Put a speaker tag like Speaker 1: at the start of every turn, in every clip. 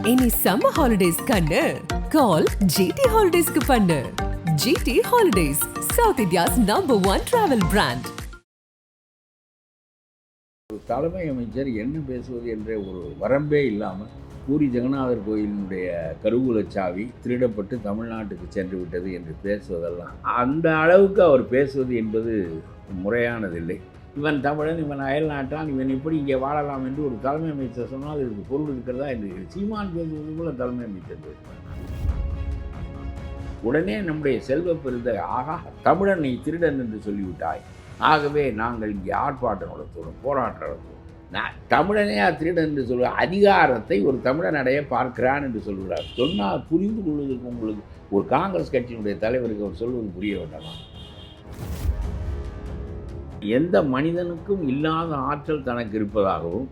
Speaker 1: இனி summer holidays கண்ணு கால் GT ஹாலிடேஸ்க்கு பண்ணு. GT holidays, south India's #1 travel brand.
Speaker 2: தலைமை அமைச்சர் என்ன பேசுவது என்ற ஒரு வரம்பே இல்லாமல் பூரி ஜெகநாதர் கோயிலினுடைய கருவூலச்சாவி திருடப்பட்டு தமிழ்நாட்டுக்கு சென்று விட்டது என்று பேசுவதெல்லாம் அந்த அளவுக்கு அவர் பேசுவது என்பது முறையானதில்லை. இவன் தமிழன், இவன் அயல்நாட்டான், இவன் இப்படி இங்கே வாழலாம் என்று ஒரு தலைமை அமைச்சர் சொன்னால் இதுக்கு பொருள் இருக்கிறதா என்று சீமான் பேசுவது போல தலைமை அமைச்சர் பேசுவார். உடனே நம்முடைய செல்வ பெருந்த ஆகா தமிழனை திருடன் என்று சொல்லிவிட்டாய், ஆகவே நாங்கள் இங்கே ஆர்ப்பாட்டம் நடத்துவோம், போராட்டம் நடத்துவோம். நான் தமிழனே திருடன் என்று சொல்லுவார். அதிகாரத்தை ஒரு தமிழன் அடைய பார்க்கிறான் என்று சொல்கிறார். சொன்னால் புரிந்து கொள்வதற்கு உங்களுக்கு ஒரு காங்கிரஸ் கட்சியினுடைய தலைவருக்கு அவர் சொல்வது புரிய வேண்டாமா? எந்த மனிதனுக்கும் இல்லாத ஆற்றல் தனக்கு இருப்பதாகவும்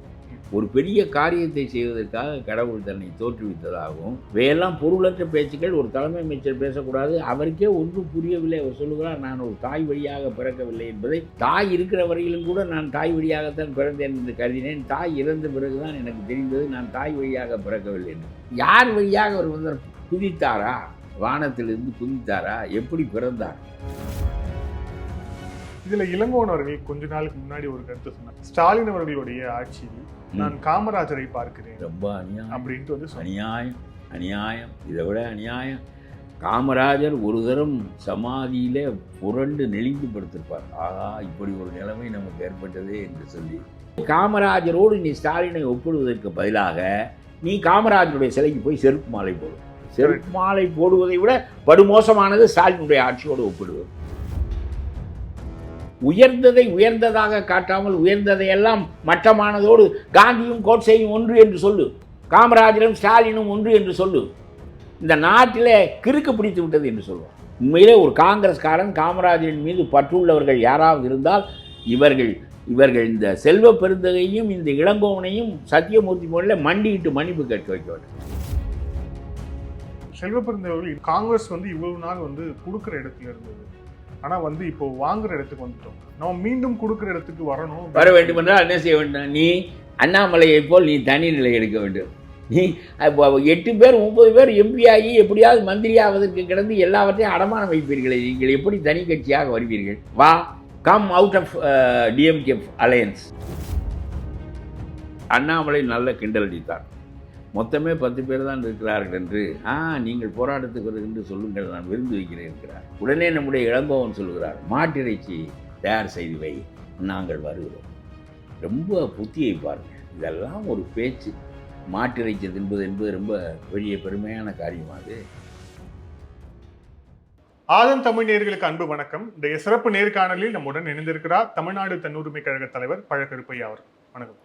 Speaker 2: ஒரு பெரிய காரியத்தை செய்வதற்காக கடவுள் தன்னை தோற்றுவித்ததாகவும் இவையெல்லாம் பொருளற்ற பேச்சுக்கள் ஒரு தலைமை அமைச்சர் பேசக்கூடாது. அவருக்கே ஒன்றும் புரியவில்லை. அவர் சொல்லுகிறார், நான் ஒரு தாய் வழியாக பிறக்கவில்லை என்பதை. தாய் இருக்கிற வரையிலும் கூட நான் தாய் வழியாகத்தான் பிறந்தேன் என்று கருதினேன். தாய் இறந்த பிறகுதான் எனக்கு தெரிந்தது நான் தாய் வழியாக பிறக்கவில்லை என்று. யார் வழியாக அவர் வந்தார்? குதித்தாரா? வானத்திலிருந்து குதித்தாரா? எப்படி பிறந்தார்?
Speaker 3: இதுல இளங்கோவன் அவர்கள் கொஞ்ச நாளுக்கு முன்னாடி ஒரு கருத்து சொன்னார். ஸ்டாலின் அவர்களுடைய ஆட்சியில் நான் காமராஜரை பார்க்கிறேன்,
Speaker 2: ரொம்ப அநியாயம்
Speaker 3: அப்படின்ட்டு வந்து
Speaker 2: அநியாயம் இதை விட அநியாயம். காமராஜர் ஒரு தரம் சமாதியிலே புரண்டு நெளிந்து படுத்திருப்பார். ஆகா, இப்படி ஒரு நிலைமை நமக்கு ஏற்பட்டதே என்று சொல்லி காமராஜரோடு நீ ஸ்டாலினை ஒப்பிடுவதற்கு பதிலாக நீ காமராஜருடைய சிலைக்கு போய் செருப்பு மாலை போடும். செருப்பு மாலை போடுவதை விட படுமோசமானது ஸ்டாலினுடைய ஆட்சியோடு ஒப்பிடுவது. உயர்ந்ததை உயர்ந்ததாக காட்டாமல் உயர்ந்ததையெல்லாம் மட்டமானதோடு காந்தியும் கோட்சேயும் ஒன்று என்று சொல்லு, காமராஜரும் ஸ்டாலினும் ஒன்று என்று சொல்லு. இந்த நாட்டிலே கிறுக்கு பிடித்து விட்டது என்று சொல்லுவோம். உண்மையிலே ஒரு காங்கிரஸ்காரன் காமராஜரின் மீது பற்றுள்ளவர்கள் யாராவது இருந்தால் இவர்கள் இந்த செல்வ பெருந்தகையும் இந்த இளங்கோவனையும் சத்தியமூர்த்தி போல மண்டியிட்டு மன்னிப்பு கேட்க வைக்க வேண்டும்.
Speaker 3: செல்வ பெருந்தகைகள் காங்கிரஸ் இவ்வளவு நாள் கொடுக்குற இடத்துல இருந்தது. ஆனால் இப்போ வாங்குற இடத்துக்கு வந்துட்டோம். நம்ம மீண்டும் கொடுக்குற இடத்துக்கு வர
Speaker 2: வேண்டும் என்றால் என்ன செய்ய வேண்டும்? நீ அண்ணாமலையை போல் நீ தனி நிலை எடுக்க வேண்டும். நீ 8 பேர் 9 பேர் எம்பி ஆகி எப்படியாவது மந்திரி ஆவதற்கு கிடந்து எல்லாவற்றையும் அடமானம் வைப்பீர்களே, நீங்கள் எப்படி தனி கட்சியாக வருவீர்கள்? வா, come out of DMK alliance. Annamalai நல்ல கிண்டல் அடித்தார். மொத்தமே 10 பேர் தான் இருக்கிறார்கள் என்று. நீங்கள் போராட்டத்துக்கு வருகின்ற சொல்லுங்கள், நான் விருந்து வைக்கிறேன் இருக்கிறார். உடனே நம்முடைய இளங்கோவன் சொல்கிறார், மாட்டிறைச்சி தயார் செய்து வை, நாங்கள் வருகிறோம். ரொம்ப புத்தியை பாருங்கள். இதெல்லாம் ஒரு பேச்சு. மாட்டிறைச்சி தின்பது என்பது ரொம்ப பெரிய பெருமையான காரியமாகுது.
Speaker 3: ஆதன் தமிழ் நேயர்களுக்கு அன்பு வணக்கம். இந்த சிறப்பு நேர்காணலில் நம்முடன் இணைந்திருக்கிறார் தமிழ்நாடு தன்னுரிமை கழக தலைவர் பழக்கருப்பையா அவர். வணக்கம்.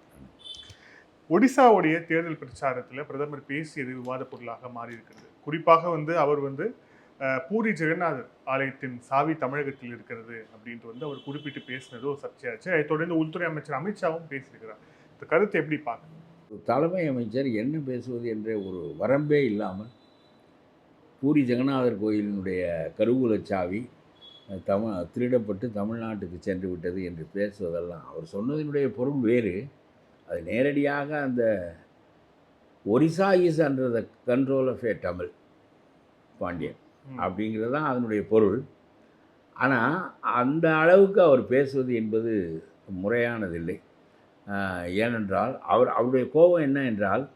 Speaker 3: ஒடிசாவுடைய தேர்தல் பிரச்சாரத்தில் பிரதமர் பேசியது விவாத பொருளாக மாறி இருக்கிறது. குறிப்பாக அவர் பூரி ஜெகநாதர் ஆலயத்தின் சாவி தமிழகத்தில் இருக்கிறது அப்படின்ட்டு அவர் குறிப்பிட்டு பேசினது ஒரு சர்ச்சையாச்சு. அதை தொடர்ந்து உள்துறை அமைச்சர் அமித்ஷாவும் பேசியிருக்கிறார். இந்த கருத்தை எப்படி பார்க்கணும்?
Speaker 2: தலைமை அமைச்சர் என்ன பேசுவது என்ற ஒரு வரம்பே இல்லாமல் பூரி ஜெகநாதர் கோயிலினுடைய கருவூலச்சாவி திருடப்பட்டு தமிழ்நாட்டுக்கு சென்று விட்டது என்று பேசுவதெல்லாம் அவர் சொன்னதனுடைய பொருள் வேறு. அது நேரடியாக அந்த Orissa is under the control of a Tamil Pandian அப்படிங்கிறது தான் அதனுடைய பொருள். ஆனால் அந்த அளவுக்கு அவர் பேசுவது என்பது முறையானதில்லை. ஏனென்றால் அவருடைய கோபம் என்ன என்றால்,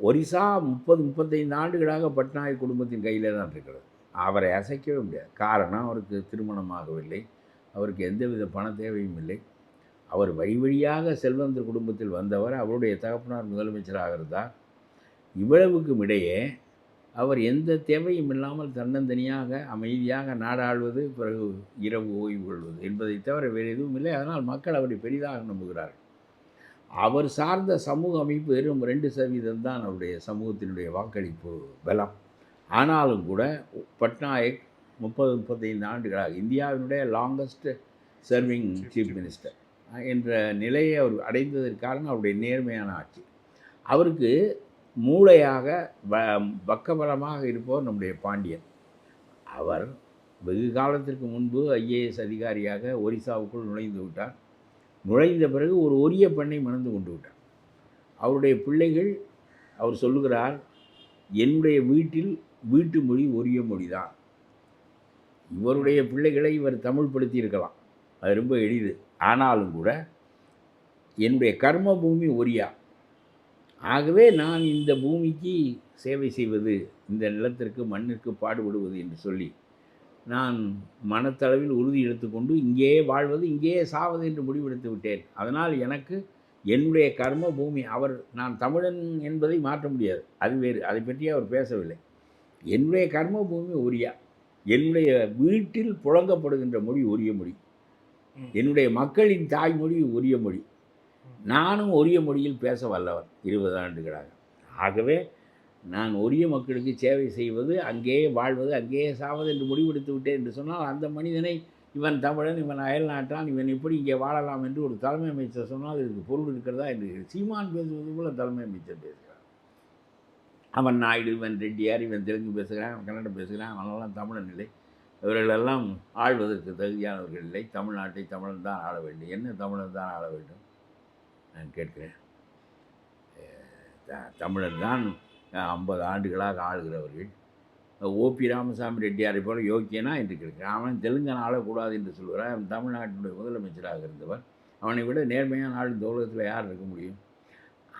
Speaker 2: ஒரிசா 30-35 ஆண்டுகளாக பட்நாயக் குடும்பத்தின் கையில் தான் இருக்கிறது. அவரை அசைக்கவே முடியாது. காரணம், அவருக்கு திருமணமாகவில்லை, அவருக்கு எந்தவித பண தேவையும் இல்லை. அவர் வழியாக செல்வந்தர் குடும்பத்தில் வந்தவர். அவருடைய தகப்பனார் முதலமைச்சராக இருந்தார். இவ்வளவுக்கும் இடையே அவர் எந்த தேவையும் இல்லாமல் தன்னந்தனியாக அமைதியாக நாடாளுவது, பிறகு இரவு ஓய்வு கொள்வது என்பதை தவிர வேறு எதுவும் இல்லை. அதனால் மக்கள் அவரை பெரிதாக நம்புகிறார்கள். அவர் சார்ந்த சமூக அமைப்பு வெறும் 2% தான் அவருடைய சமூகத்தினுடைய வாக்களிப்பு பலம். ஆனாலும் கூட பட்நாயக் 30-35 ஆண்டுகளாக இந்தியாவினுடைய லாங்கஸ்ட் சர்விங் சீஃப் மினிஸ்டர் என்ற நிலையை அவர் அடைந்ததற்கான அவருடைய நேர்மையான ஆட்சி. அவருக்கு மூளையாக பக்கபலமாக இருப்பவர் நம்முடைய பாண்டியன். அவர் வெகு காலத்திற்கு முன்பு IAS அதிகாரியாக ஒரிசாவுக்குள் நுழைந்து விட்டார். நுழைந்த பிறகு ஒரு ஒரிய பெண்ணை மணந்து கொண்டு விட்டார். அவருடைய பிள்ளைகள் அவர் சொல்லுகிறார், என்னுடைய வீட்டில் வீட்டு மொழி ஒரிய மொழி தான். இவருடைய பிள்ளைகளை இவர் தமிழ் படுத்தி இருக்கலாம், அது ரொம்ப எளிது. ஆனாலும் கூட என்னுடைய கர்ம பூமி ஒரியா. ஆகவே நான் இந்த பூமிக்கு சேவை செய்வது, இந்த நிலத்திற்கு மண்ணிற்கு பாடுபடுவது என்று சொல்லி நான் மனத்தளவில் உறுதி எடுத்துக்கொண்டு இங்கேயே வாழ்வது, இங்கேயே சாவது என்று முடிவெடுத்து விட்டேன். அதனால் எனக்கு என்னுடைய கர்ம பூமி, நான் தமிழன் என்பதை மாற்ற முடியாது, அது வேறு, அதை பற்றி அவர் பேசவில்லை. என்னுடைய கர்ம பூமி ஒரியா. என்னுடைய வீட்டில் புழங்கப்படுகின்ற மொழி ஒரிய மொழி. என்னுடைய மக்களின் தாய்மொழி ஒரிய மொழி. நானும் ஒரிய மொழியில் பேச வல்லவன் 20 ஆண்டுகளாக. ஆகவே நான் ஒரிய மக்களுக்கு சேவை செய்வது, அங்கேயே வாழ்வது, அங்கேயே சாவது என்று முடிவெடுத்து விட்டேன் என்று சொன்னால், அந்த மனிதனை இவன் தமிழன், இவன் அயல் நாட்டான், இவன் எப்படி இங்கே வாழலாம் என்று ஒரு தலைமை அமைச்சர் சொன்னால் இதற்கு பொருள் இருக்கிறதா என்று சீமான் பேசுவது போல தலைமை அமைச்சர் பேசுகிறான். அவன் நாயுடு, இவன் ரெட்டியார், இவன் தெலுங்கு பேசுகிறான், அவன் கன்னடம் பேசுகிறான், அவனெல்லாம் தமிழன் இல்லை, இவர்களெல்லாம் ஆள்வதற்கு தகுதியானவர்கள் இல்லை, தமிழ்நாட்டை தமிழன் தான் ஆள வேண்டும். என்ன தமிழன் தான் ஆள வேண்டும் நான் கேட்கிறேன். தமிழன் தான் 50 ஆண்டுகளாக ஆளுகிறவர்கள். ஓபி ராமசாமி ரெட்டியாரை போல யோக்கியனா என்று கேட்கிறான். அவன் தெலுங்கன் ஆளக்கூடாது என்று சொல்கிறான். அவன் தமிழ்நாட்டினுடைய முதலமைச்சராக இருந்தவர். அவனை விட நேர்மையான ஆள் இந்த உலகத்தில் யார் இருக்க முடியும்?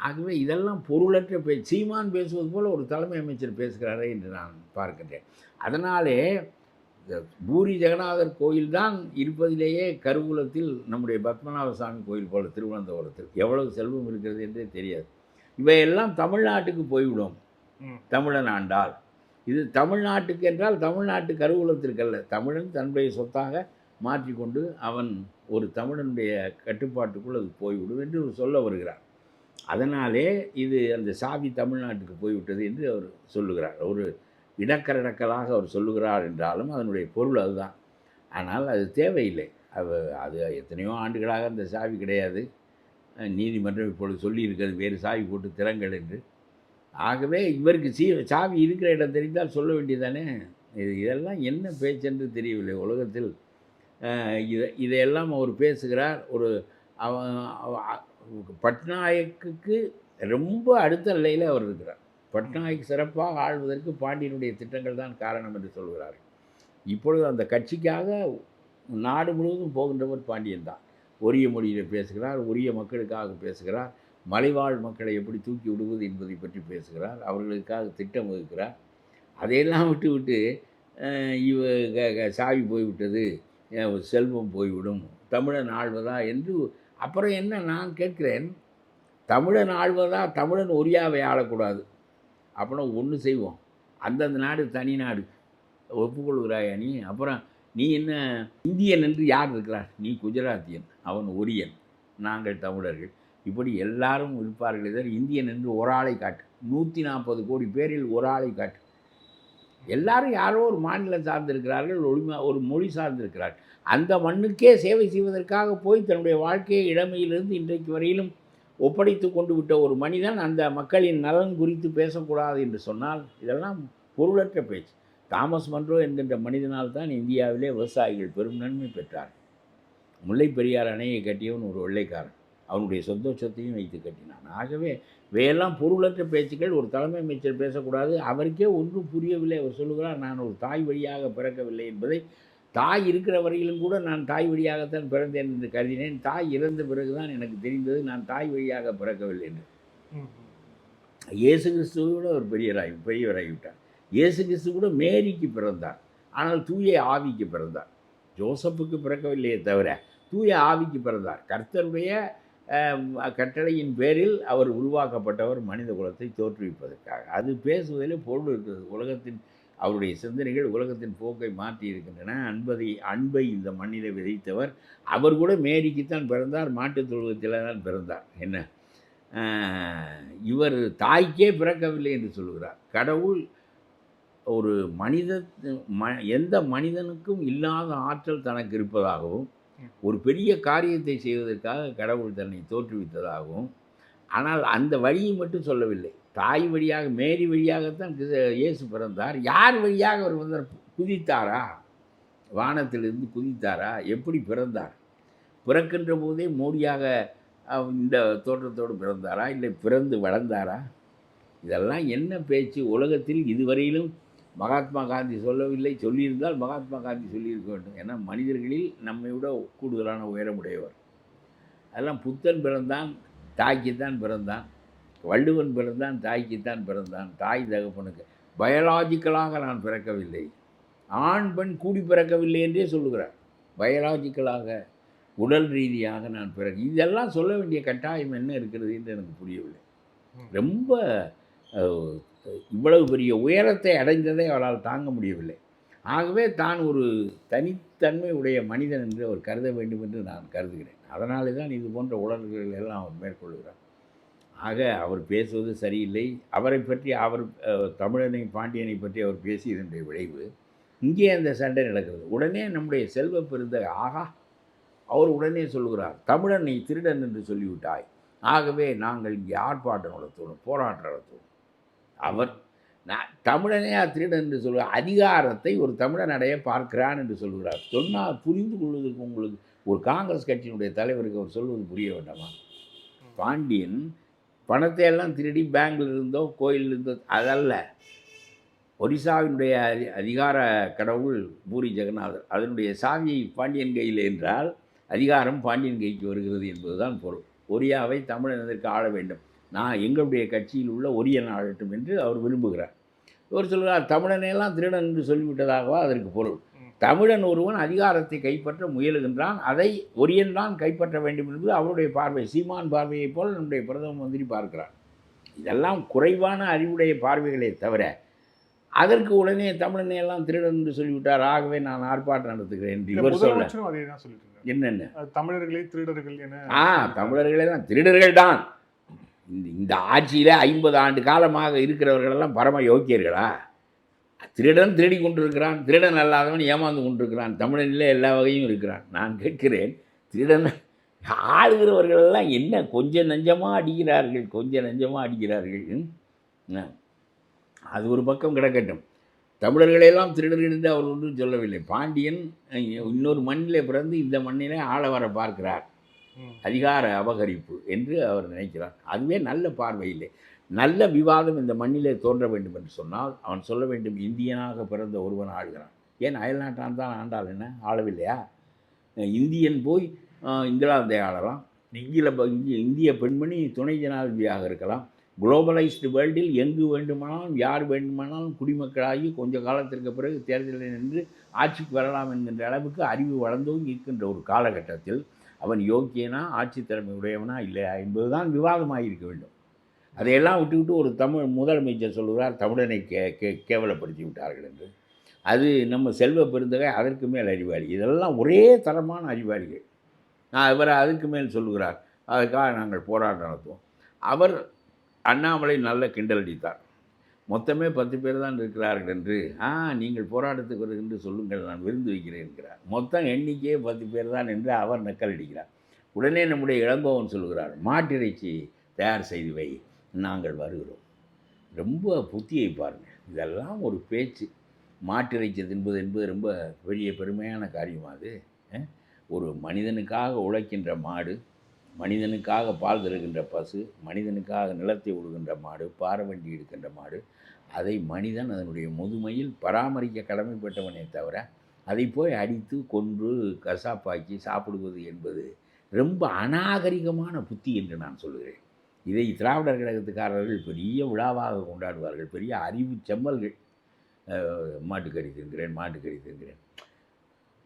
Speaker 2: ஆகவே இதெல்லாம் பொருளற்ற சீமான் பேசுவது போல் ஒரு தலைமை அமைச்சர் பேசுகிறாரே என்று நான் பார்க்கின்றேன். அதனாலே பூரி ஜெகநாதர் கோயில் தான் இருப்பதிலேயே கருவூலத்தில் நம்முடைய பத்மநாப சாமி கோயில் போல திருவனந்தபுரத்தில் எவ்வளவு செல்வம் இருக்கிறது என்றே தெரியாது. இவையெல்லாம் தமிழ்நாட்டுக்கு போய்விடும் தமிழன் ஆண்டால். இது தமிழ்நாட்டுக்கு என்றால் தமிழ்நாட்டு கருவூலத்திற்கல்ல, தமிழன் தன்னுடைய சொத்தாக மாற்றிக்கொண்டு அவன் ஒரு தமிழனுடைய கட்டுப்பாட்டுக்குள் அது போய்விடும் என்று சொல்ல வருகிறார். அதனாலே இது அந்த சாவி தமிழ்நாட்டுக்கு போய்விட்டது என்று அவர் சொல்லுகிறார். ஒரு இடக்கரடக்கலாக அவர் சொல்லுகிறார் என்றாலும் அதனுடைய பொருள் அதுதான். ஆனால் அது தேவையில்லை. அது எத்தனையோ ஆண்டுகளாக அந்த சாவி கிடையாது. நீதிமன்றம் இப்பொழுது சொல்லியிருக்கிறது வேறு சாவி போட்டு திறங்கள் என்று. ஆகவே இவருக்கு சாவி இருக்கிற இடம் தெரிந்தால் சொல்ல வேண்டியதானே. இதெல்லாம் என்ன பேச்சென்று தெரியவில்லை உலகத்தில். இதையெல்லாம் அவர் பேசுகிறார். ஒரு பட்நாயக்குக்கு ரொம்ப அடுத்த நிலையில் அவர் இருக்கிறார். பட்நாயக் சிறப்பாக ஆள்வதற்கு பாண்டியனுடைய திட்டங்கள் தான் காரணம் என்று சொல்கிறார். இப்பொழுது அந்த கட்சிக்காக நாடு முழுவதும் போகின்றவர் பாண்டியன் தான். ஒரிய மொழியில் பேசுகிறார், உரிய மக்களுக்காக பேசுகிறார், மலைவாழ் மக்களை எப்படி தூக்கி விடுவது என்பதை பற்றி பேசுகிறார், அவர்களுக்காக திட்டம் வகுக்கிறார். அதையெல்லாம் விட்டு சாவி போய்விட்டது, செல்வம் போய்விடும், தமிழன் ஆள்வதா என்று. அப்புறம் என்ன நான் கேட்கிறேன், தமிழன் ஆள்வதா? தமிழன் ஒரியாவை ஆளக்கூடாது. அப்புறம் ஒன்று செய்வோம், அந்தந்த நாடு தனி நாடு ஒப்புக்கொள்கிறாயா நீ? அப்புறம் நீ என்ன இந்தியன் என்று யார் இருக்கிறார்? நீ குஜராத்தியன், அவன் ஒரியன், நாங்கள் தமிழர்கள், இப்படி எல்லாரும் இருப்பார்கள். இதில் இந்தியன் என்று ஒரு ஆளை காட்டு, 140 கோடி பேரில் ஒரு ஆளை காட்டு. எல்லாரும் யாரோ ஒரு மாநிலம் சார்ந்திருக்கிறார்கள், ஒரு மொழி சார்ந்திருக்கிறார்கள். அந்த மண்ணுக்கே சேவை செய்வதற்காக போய் தன்னுடைய வாழ்க்கையை இளமையிலிருந்து இன்றைக்கு வரையிலும் ஒப்படைத்து கொண்டு விட்ட ஒரு மனிதன் அந்த மக்களின் நலன் குறித்து பேசக்கூடாது என்று சொன்னால் இதெல்லாம் பொருளற்ற பேச்சு. தாமஸ் மன்றோ என்கின்ற மனிதனால் தான் இந்தியாவிலே விவசாயிகள் பெரும் நன்மை பெற்றார். முல்லை பெரியார் அணையை கட்டியவன் ஒரு வெள்ளைக்காரன், அவனுடைய சொந்த சொத்தையும் வைத்து கட்டினான். ஆகவே இவையெல்லாம் பொருளற்ற பேச்சுக்கள். ஒரு தலைமை அமைச்சர் பேசக்கூடாது. அவருக்கே ஒன்றும் புரியவில்லை. அவர் சொல்லுகிறார், நான் ஒரு தாய் வழியாக பிறக்கவில்லை என்பதை. தாய் இருக்கிற வரையிலும் கூட நான் தாய் வழியாகத்தான் பிறந்தேன் என்று கருதினேன். தாய் இறந்த பிறகுதான் எனக்கு தெரிந்தது நான் தாய் வழியாக பிறக்கவில்லை என்று. இயேசு கிறிஸ்துவோடு அவர் பெரியவராகிவிட்டார். இயேசு கிறிஸ்து கூட மேரிக்கு பிறந்தார், ஆனால் தூய ஆவிக்கு பிறந்தார். ஜோசப்புக்கு பிறக்கவில்லையே தவிர தூய ஆவிக்கு பிறந்தார். கர்த்தருடைய கட்டளையின் பேரில் அவர் உருவாக்கப்பட்டவர் மனித குலத்தை தோற்றுவிப்பதற்காக. அது பேசுவதில் பொருள் இருக்கிறது. உலகத்தின் அவருடைய சிந்தனைகள் உலகத்தின் போக்கை மாற்றி இருக்கின்றன. அன்பை இந்த மண்ணிலே விதைத்தவர். அவர் கூட மேரிக்குத்தான் பிறந்தார், மாட்டுத் தொழுவத்தில் தான் பிறந்தார். என்ன, இவர் தாய்க்கே பிறக்கவில்லை என்று சொல்கிறார். கடவுள் ஒரு எந்த மனிதனுக்கும் இல்லாத ஆற்றல் தனக்கு இருப்பதாகவும், ஒரு பெரிய காரியத்தை செய்வதற்காக கடவுள் தன்னை தோற்றுவித்ததாகவும், ஆனால் அந்த வழியை மட்டும் சொல்லவில்லை. தாய் வழியாக, மேரி வழியாகத்தான் இயேசு பிறந்தார். யார் வழியாக அவர் வந்தார்? குதித்தாரா? வானத்திலிருந்து குதித்தாரா? எப்படி பிறந்தார்? பிறக்கின்ற போதே மோடியாக இந்த தோற்றத்தோடு பிறந்தாரா, இல்லை பிறந்து வளர்ந்தாரா? இதெல்லாம் என்ன பேச்சு? உலகத்தில் இதுவரையிலும் மகாத்மா காந்தி சொல்லவில்லை. சொல்லியிருந்தால் மகாத்மா காந்தி சொல்லியிருக்க வேண்டும். ஏன்னா மனிதர்களில் நம்மை விட கூடுதலான உயரமுடையவர். அதெல்லாம் புத்தன் பிறந்தான், தாய்க்குத்தான் பிறந்தான். வள்ளுவன் பிறந்தான், தாய்க்குத்தான் பிறந்தான். தாய் தகப்பனுக்கு பயாலாஜிக்கலாக நான் பிறக்கவில்லை, ஆண் பெண் கூடி பிறக்கவில்லை என்றே சொல்லுகிறார். பயாலாஜிக்கலாக, உடல் ரீதியாக நான் இதெல்லாம் சொல்ல வேண்டிய கட்டாயம் என்ன இருக்கிறது என்று எனக்கு புரியவில்லை. ரொம்ப இவ்வளவு பெரிய உயரத்தை அடைந்ததை அவளால் தாங்க முடியவில்லை. ஆகவே தான் ஒரு தனித்தன்மை உடைய மனிதன் என்று அவர் கருத வேண்டும் என்று நான் கருதுகிறேன். அதனாலே தான் இது போன்ற உணர்வுகள் எல்லாம் அவர் மேற்கொள்கிறார். ஆக அவர் பேசுவது சரியில்லை. அவரை பற்றி அவர் தமிழனை பாண்டியனை பற்றி அவர் பேசியதனுடைய விளைவு இங்கே அந்த சண்டை நடக்கிறது. உடனே நம்முடைய செல்வ பெருந்தகை ஆகா, அவர் உடனே சொல்லுகிறார், தமிழனை திருடன் என்று சொல்லிவிட்டாய், ஆகவே நாங்கள் இங்கே ஆர்ப்பாட்டம் நடத்தணும், போராட்டம் நடத்தணும். அவர் தமிழனே திருடன் என்று சொல்கிறார். அதிகாரத்தை ஒரு தமிழன் அடைய பார்க்கிறான் என்று சொல்கிறார். சொன்னால் புரிந்து கொள்வதற்கு உங்களுக்கு ஒரு காங்கிரஸ் கட்சியினுடைய தலைவருக்கு அவர் சொல்வது புரிய வேண்டாமா? பாண்டியன் பணத்தை எல்லாம் திருடி பேங்கில் இருந்தோ கோயிலில் இருந்தோ அதல்ல. ஒரிசாவினுடைய அதிகார கடவுள் பூரி ஜெகநாதர். அதனுடைய சாவியை பாண்டியன் கையில் என்றால் அதிகாரம் பாண்டியன் கைக்கு வருகிறது என்பதுதான் பொருள். ஒரியாவை தமிழன் எதற்கு ஆள வேண்டும்? நான் எங்களுடைய கட்சியில் உள்ள ஒரியன் ஆளட்டும் என்று அவர் விரும்புகிறார். இவர் சொல்கிறார், தமிழனையெல்லாம் திருடன் என்று சொல்லிவிட்டதாகவா அதற்கு பொருள்? தமிழன் ஒருவன் அதிகாரத்தை கைப்பற்ற முயலுகின்றான், அதை ஒரியன் தான் கைப்பற்ற வேண்டும் என்பது அவருடைய பார்வை. சீமான் பார்வையைப் போல் நம்முடைய பிரதம மந்திரி பார்க்கிறார். இதெல்லாம் குறைவான அறிவுடைய பார்வைகளே தவிர அதற்கு உடனே தமிழனையெல்லாம் திருடன் என்று சொல்லிவிட்டார், ஆகவே நான் ஆர்ப்பாட்டம் நடத்துகிறேன் என்று இவர் சொல்ல என்னென்ன
Speaker 3: தமிழர்களே திருடர்கள் என
Speaker 2: தமிழர்களே தான் திருடர்கள் தான். இந்த ஆட்சியில் 50 ஆண்டு காலமாக இருக்கிறவர்களெல்லாம் பரம யோக்கியர்களா? திருடன் திருடி கொண்டிருக்கிறான், திருடன் அல்லாதவன் ஏமாந்து கொண்டிருக்கிறான், தமிழனிலே எல்லா வகையும் இருக்கிறான். நான் கேட்கிறேன், திருடன் ஆளுகிறவர்களெல்லாம் என்ன கொஞ்சம் நஞ்சமாக அடிக்கிறார்கள், கொஞ்சம் நஞ்சமாக அடிக்கிறார்கள். அது ஒரு பக்கம் கிடக்கட்டும். தமிழர்களெல்லாம் திருடர்கள் என்று அவர் ஒன்றும் சொல்லவில்லை. பாண்டியன் இன்னொரு மண்ணிலே பிறந்து இந்த மண்ணிலே ஆள வர பார்க்கிறார், அதிகார அபகரிப்பு என்று அவர் நினைக்கிறார். அதுவே நல்ல பார்வையில்லை. நல்ல விவாதம் இந்த மண்ணிலே தோன்ற வேண்டும் என்று சொன்னால் அவன் சொல்ல வேண்டும், இந்தியனாக பிறந்த ஒருவன் ஆளுகிறான். ஏன் அயல்நாட்டான் தான் ஆண்டால் என்ன, ஆளவில்லையா? இந்தியன் போய் இங்கிலாந்தை ஆளலாம், இந்திய பெண்மணி துணை ஜனாதிபதியாக இருக்கலாம். குளோபலைஸ்டு வேர்ல்டில் எங்கு வேண்டுமானாலும் யார் வேண்டுமானாலும் குடிமக்களாகி கொஞ்ச காலத்திற்கு பிறகு தேர்தலில் நின்று ஆட்சிக்கு வரலாம் என்கின்ற அளவுக்கு அறிவு வளர்ந்தும் இருக்கின்ற ஒரு காலகட்டத்தில் அவன் யோக்கியனா, ஆட்சி திறமை உடையவனா இல்லையா என்பதுதான் விவாதமாக இருக்க வேண்டும். அதையெல்லாம் விட்டுவிட்டு ஒரு தமிழ் முதலமைச்சர் சொல்கிறார், தமிழனை கேவலப்படுத்தி விட்டார்கள் என்று. அது நம்ம செல்வ பெருந்தகை அதற்கு மேல் அறிவாளி. இதெல்லாம் ஒரே தரமான அறிவாளிகள். இவர் அதுக்கு மேல் சொல்லுகிறார், அதுக்காக நாங்கள் போராட்டம் நடத்துவோம். அவர் அண்ணாமலை நல்ல கிண்டல் அடித்தார். மொத்தமே 10 பேர் தான் இருக்கிறார்கள் என்று. நீங்கள் போராட்டத்துக்கு வருகின்ற சொல்லுங்கள், நான் விருந்து வைக்கிறேன் என்கிறார். மொத்தம் எண்ணிக்கையே 10 பேர் தான் என்று அவர் நக்கல் அடிக்கிறார். உடனே நம்முடைய இளங்கோவன் சொல்கிறார், மாட்டிறைச்சி தயார் செய்து வை, நாங்கள் வருகிறோம். ரொம்ப புத்தியை பாருங்கள். இதெல்லாம் ஒரு பேச்சு. மாட்டிறைச்சி என்பது ரொம்ப பெரிய பெருமையான காரியமாகுது. ஒரு மனிதனுக்காக உழைக்கின்ற மாடு, மனிதனுக்காக பால் தருகின்ற பசு, மனிதனுக்காக நிலத்தை உழுகின்ற மாடு, பாரவண்டி எடுக்கின்ற மாடு, அதை மனிதன் அதனுடைய முதுமையில் பராமரிக்க கடமைப்பட்டவனே தவிர அதை போய் அடித்து கொன்று கசாப்பாக்கி சாப்பிடுவது என்பது ரொம்ப அநாகரிகமான புத்தி என்று நான் சொல்கிறேன். இதை திராவிடர் கழகத்துக்காரர்கள் பெரிய விழாவாக கொண்டாடுவார்கள், பெரிய அறிவு செம்மல்கள். மாட்டுக்கறி தின்கிறேன்.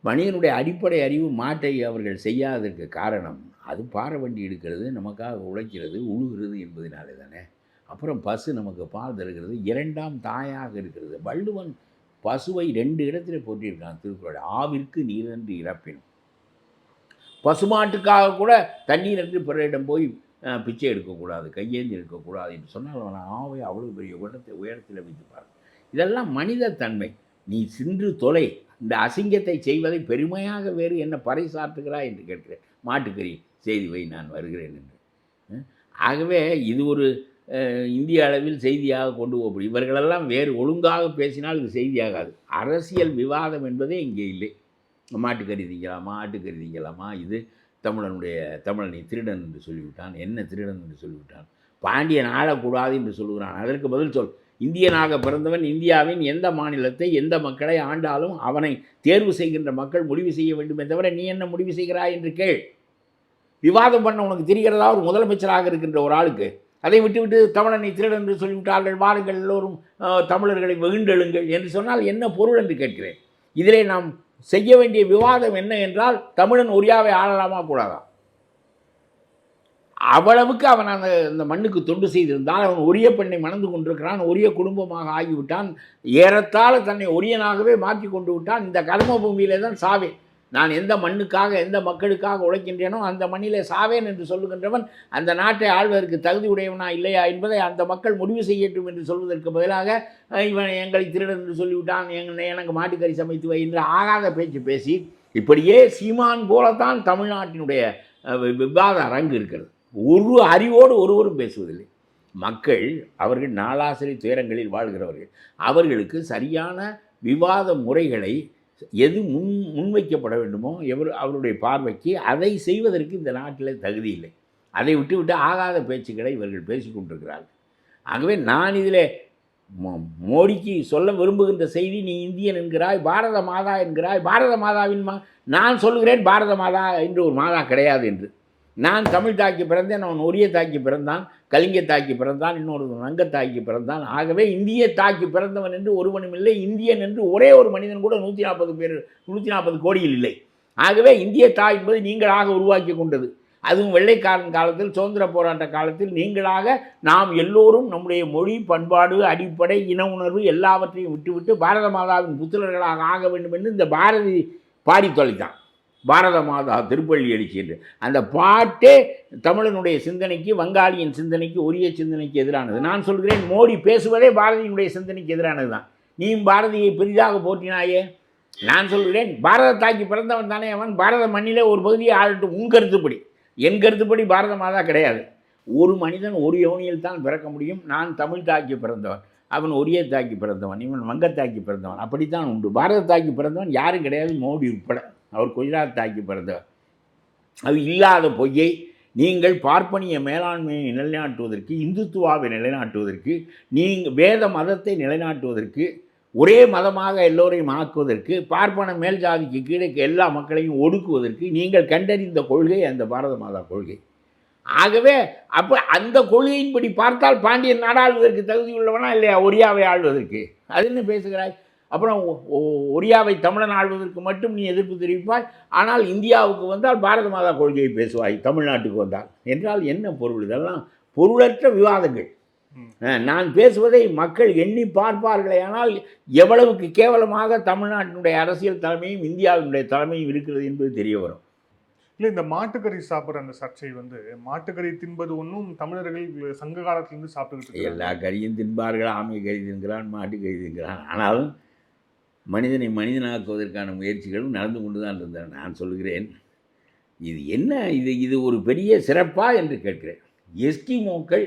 Speaker 2: மனிதனுடைய அடிப்படை அறிவு மாட்டை அவர்கள் செய்யாததற்கு காரணம், அது பாரவண்டி எடுக்கிறது, நமக்காக உழைக்கிறது, உழுகிறது என்பதனாலே தானே. அப்புறம் பசு நமக்கு பால் தருகிறது, 2ஆம் தாயாக இருக்கிறது. வள்ளுவன் பசுவை 2 இடத்துல போட்டியிருக்கான் திருக்குறள். ஆவிற்கு நீரென்று இறப்பினும். பசுமாட்டுக்காக கூட தண்ணீர் என்று பிறரிடம் போய் பிச்சை எடுக்கக்கூடாது, கையேந்தி எடுக்கக்கூடாது என்று சொன்னால் அவன் ஆவை அவ்வளோ பெரிய உயரத்தில் வைத்துப்பார். இதெல்லாம் மனித தன்மை. நீ சென்று தொலை, இந்த அசிங்கத்தை செய்வதை பெருமையாக வேறு என்ன பறைசாற்றுகிறாய் என்று கேட்கிறேன். மாட்டுக்கறி செய்தி வை, நான் வருகிறேன் என்று. ஆகவே இது ஒரு இந்திய அளவில் செய்தியாக கொண்டு போகப்படும். இவர்களெல்லாம் வேறு ஒழுங்காக பேசினால் இது செய்தியாகாது. அரசியல் விவாதம் என்பதே இங்கே இல்லை. மாட்டுக்கறி திங்கலாமா, ஆட்டுக்கறி திங்கலாமா, இது தமிழனை திருடன் என்று சொல்லிவிட்டான், என்ன திருடன் என்று சொல்லிவிட்டான், பாண்டியன் ஆளக்கூடாது என்று சொல்கிறான். அதற்கு பதில் சொல். இந்தியனாக பிறந்தவன் இந்தியாவின் எந்த மாநிலத்தை எந்த மக்களை ஆண்டாலும் அவனை தேர்வு செய்கின்ற மக்கள் முடிவு செய்ய வேண்டுமே தவிர நீ என்ன முடிவு செய்கிறாய் என்று கேள். விவாதம் பண்ண உனக்கு தெரிகிறதா ஒரு முதலமைச்சராக இருக்கின்ற ஒரு ஆளுக்கு? அதை விட்டுவிட்டு தமிழனை திருடன் என்று சொல்லிவிட்டார்கள், வாருங்கள் எல்லோரும் தமிழர்களை வெகுண்டெழுங்கள் என்று சொன்னால் என்ன பொருள் என்று கேட்கிறேன். இதிலே நாம் செய்ய வேண்டிய விவாதம் என்ன என்றால், தமிழன் ஒரியாவை ஆளலாமா கூடாதா? அவ்வளவுக்கு அவன் அந்த மண்ணுக்கு தொண்டு செய்திருந்தால் அவன் ஒரிய பெண்ணை மணந்து கொண்டிருக்கிறான், ஒரிய குடும்பமாக ஆகிவிட்டான், ஏறத்தாழ தன்னை ஒரியனாகவே மாற்றி கொண்டு விட்டான். இந்த கர்ம பூமியிலே தான் சாவேன், நான் எந்த மண்ணுக்காக எந்த மக்களுக்காக உழைக்கின்றேனோ அந்த மண்ணிலே சாவேன் என்று சொல்லுகின்றவன் அந்த நாட்டை ஆள்வதற்கு தகுதி உடையவனா இல்லையா என்பதை அந்த மக்கள் முடிவு செய்யட்டும் என்று சொல்வதற்கு பதிலாக இவன் எங்களை திருடன் என்று சொல்லிவிட்டான், எனக்கு மாட்டுக்கறி சமைத்து வை என்று ஆகாத பேச்சு பேசி, இப்படியே சீமான் போலத்தான் தமிழ்நாட்டினுடைய விவாத அரங்கு இருக்கிறது. ஒரு அறிவோடு ஒருவரும் பேசுவதில்லை. மக்கள் அவர்கள் நாளாசிரி துயரங்களில் வாழ்கிறவர்கள். அவர்களுக்கு சரியான விவாத முறைகளை எது முன்வைக்கப்பட வேண்டுமோ அவருடைய பார்வைக்கு அதை செய்வதற்கு இந்த நாட்டில் தகுதி இல்லை. அதை விட்டு ஆகாத பேச்சுக்களை இவர்கள் பேசி கொண்டிருக்கிறார்கள். ஆகவே நான் இதில் மோடிக்கு சொல்ல விரும்புகின்ற செய்தி, நீ இந்தியன் என்கிறாய், பாரத மாதா என்கிறாய். பாரத மாதாவின் நான் சொல்லுகிறேன் பாரத மாதா என்று ஒரு மாதா கிடையாது என்று. நான் தமிழ் தாக்கி பிறந்தேன், அவன் ஒரிய தாக்கி பிறந்தான், கலிங்க தாக்கி பிறந்தான், இன்னொரு நங்க தாக்கி பிறந்தான். ஆகவே இந்திய தாக்கி பிறந்தவன் என்று ஒருவனும் இல்லை. இந்தியன் என்று ஒரே ஒரு மனிதன் கூட 140 கோடியில் இல்லை. ஆகவே இந்திய தாய் என்பது நீங்களாக உருவாக்கி கொண்டது. அதுவும் வெள்ளைக்காரன் காலத்தில், சுதந்திர போராட்ட காலத்தில் நீங்களாக நாம் எல்லோரும் நம்முடைய மொழி, பண்பாடு, அடிப்படை, இன உணர்வு எல்லாவற்றையும் விட்டுவிட்டு பாரத மாதாவின் புத்திரர்களாக ஆக வேண்டும் என்று இந்த பாரதி பாடி தொலைத்தான். பாரத மாதா திருப்பள்ளி எழுச்சி என்று அந்த பாட்டே தமிழனுடைய சிந்தனைக்கு, வங்காளியின் சிந்தனைக்கு, ஒரிய சிந்தனைக்கு எதிரானது. நான் சொல்கிறேன், மோடி பேசுவதே பாரதியினுடைய சிந்தனைக்கு எதிரானது தான். நீயும் பாரதியை பெரிதாக போற்றினாயே. நான் சொல்கிறேன், பாரத தாக்கி பிறந்தவன் தானே அவன், பாரத மண்ணிலே ஒரு பகுதியை ஆளட்டும். உன் கருத்துப்படி. என் கருத்துப்படி பாரத மாதா கிடையாது. ஒரு மனிதன் ஒரு யோனியில் தான் பிறக்க முடியும். நான் தமிழ் தாக்கி பிறந்தவன், அவன் ஒரிய தாக்கி பிறந்தவன், இவன் வங்கத்தாக்கி பிறந்தவன், அப்படித்தான் உண்டு. பாரத தாக்கி பிறந்தவன் யாரும் கிடையாது, மோடி உட்பட. அவர் குஜராத் தாக்கி பிறந்தவர். அது இல்லாத பொய்யை நீங்கள் பார்ப்பனிய மேலாண்மையை நிலைநாட்டுவதற்கு, இந்துத்துவாவை நிலைநாட்டுவதற்கு, நீங்கள் வேத மதத்தை நிலைநாட்டுவதற்கு, ஒரே மதமாக எல்லோரையும் ஆக்குவதற்கு, பார்ப்பன மேல் ஜாதிக்கு கீழே எல்லா மக்களையும் ஒடுக்குவதற்கு நீங்கள் கண்டறிந்த கொள்கை அந்த பாரத மாதா கொள்கை. ஆகவே அப்போ அந்த கொள்கையின்படி பார்த்தால் பாண்டியன் நாடாளுவதற்கு தகுதி உள்ளவனா இல்லையா ஒரியாவை ஆள்வதற்கு? அது என்ன பேசுகிறாய்? அப்புறம் ஒரியாவை தமிழன் ஆள்வதற்கு மட்டும் நீ எதிர்ப்பு தெரிவிப்பாய், ஆனால் இந்தியாவுக்கு வந்தால் பாரத மாதா கொள்கையை பேசுவாய் தமிழ்நாட்டுக்கு வந்தால் என்றால் என்ன பொருள்? இதெல்லாம் பொருளற்ற விவாதங்கள். நான் பேசுவதை மக்கள் எண்ணி பார்ப்பார்களே, ஆனால் எவ்வளவுக்கு கேவலமாக தமிழ்நாட்டினுடைய அரசியல் தலைமையும் இந்தியாவினுடைய தலைமையும் இருக்கிறது என்பது தெரிய வரும்.
Speaker 3: இல்லை, இந்த மாட்டுக்கறி சாப்பிட்ற அந்த சர்ச்சை மாட்டுக்கறி தின்பது ஒன்றும் தமிழர்கள் சங்க காலத்திலிருந்து சாப்பிட்டுக்கிட்டு
Speaker 2: எல்லா கறியும் தின்பார்கள். ஆமை கறி தின்கிறான், மாட்டுக்கறி தின்கிறான். ஆனாலும் மனிதனை மனிதனாக்குவதற்கான முயற்சிகளும் நடந்து கொண்டு தான் இருந்தன. நான் சொல்கிறேன், இது என்ன, இது ஒரு பெரிய சிறப்பா என்று கேட்கிறேன். எஸ்கிமோக்கள்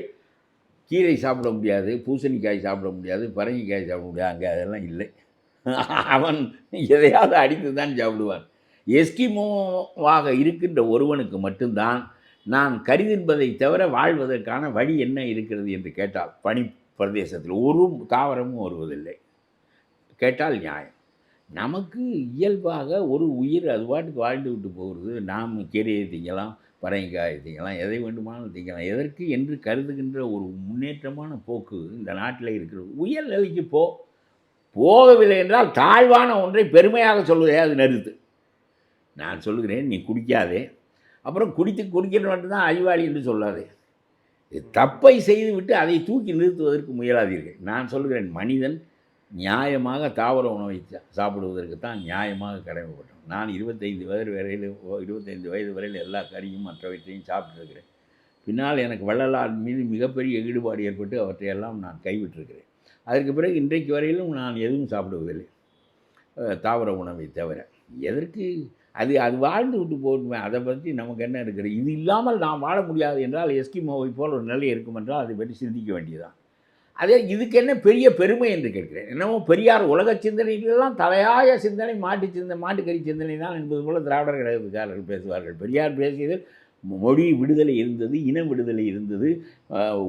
Speaker 2: கீரை சாப்பிட முடியாது, பூசணிக்காய் சாப்பிட முடியாது, பரங்கிக்காய் சாப்பிட முடியாது, அங்கே அதெல்லாம் இல்லை. அவன் எதையாவது அடித்து தான் சாப்பிடுவான். எஸ்கிமோவாக இருக்கின்ற ஒருவனுக்கு மட்டும்தான் நான் கருதின்பதை தவிர வாழ்வதற்கான வழி என்ன இருக்கிறது என்று கேட்டால், பனி பிரதேசத்தில் ஒரு தாவரமும் வருவதில்லை. கேட்டால் நியாயம். நமக்கு இயல்பாக ஒரு உயிர் அது பாட்டுக்கு வாழ்ந்து விட்டு போகிறது. நாம் கீரையை திங்கலாம், பரங்கிக்காயை திங்கலாம், எதை வேண்டுமானாலும் திங்கலாம். எதற்கு என்று கருதுகின்ற ஒரு முன்னேற்றமான போக்கு இந்த நாட்டில் இருக்கிறது. உயர் நிலைக்கு போகவில்லை என்றால் தாழ்வான ஒன்றை பெருமையாக சொல்வதே அது நிறுத்து. நான் சொல்லுகிறேன், நீ குடிக்காதே, அப்புறம் குடிக்கிறது மட்டும்தான் அறிவாளி என்று சொல்லாதே. தப்பை செய்துவிட்டு அதை தூக்கி நிறுத்துவதற்கு முயலாதீர்கள். நான் சொல்லுகிறேன், மனிதன் நியாயமாக தாவர உணவை சாப்பிடுவதற்கு தான் நியாயமாக கடமைப்பட்டோம். நான் 25 வயது வரையில் எல்லா கறியும் மற்றவற்றையும் சாப்பிட்டுருக்கிறேன். பின்னால் எனக்கு வள்ளலார் மீது மிகப்பெரிய ஈடுபாடு ஏற்பட்டு அவற்றையெல்லாம் நான் கைவிட்டிருக்கிறேன். அதற்கு பிறகு இன்றைக்கு வரையிலும் நான் எதுவும் சாப்பிடுவதில்லை தாவர உணவை தவிர. எதற்கு? அது வாழ்ந்து விட்டு போட்டுமே, அதை பற்றி நமக்கு என்ன இருக்கிறது? இது இல்லாமல் நாம் வாழ முடியாது என்றால் எஸ்கிமோவை போல் ஒரு நிலை இருக்கும் என்றால் அதை பற்றி சிந்திக்க வேண்டியதுதான். அதே இதுக்கு என்ன பெரிய பெருமை என்று கேட்கிறேன். என்னமோ பெரியார் உலக சிந்தனைகளெல்லாம் தலையாய சிந்தனை மாட்டுக்கறி சிந்தனை தான் என்பது போல திராவிடர் கழகத்துக்காரர்கள் பேசுவார்கள். பெரியார் பேசியதில் மொழி விடுதலை இருந்தது, இன விடுதலை இருந்தது.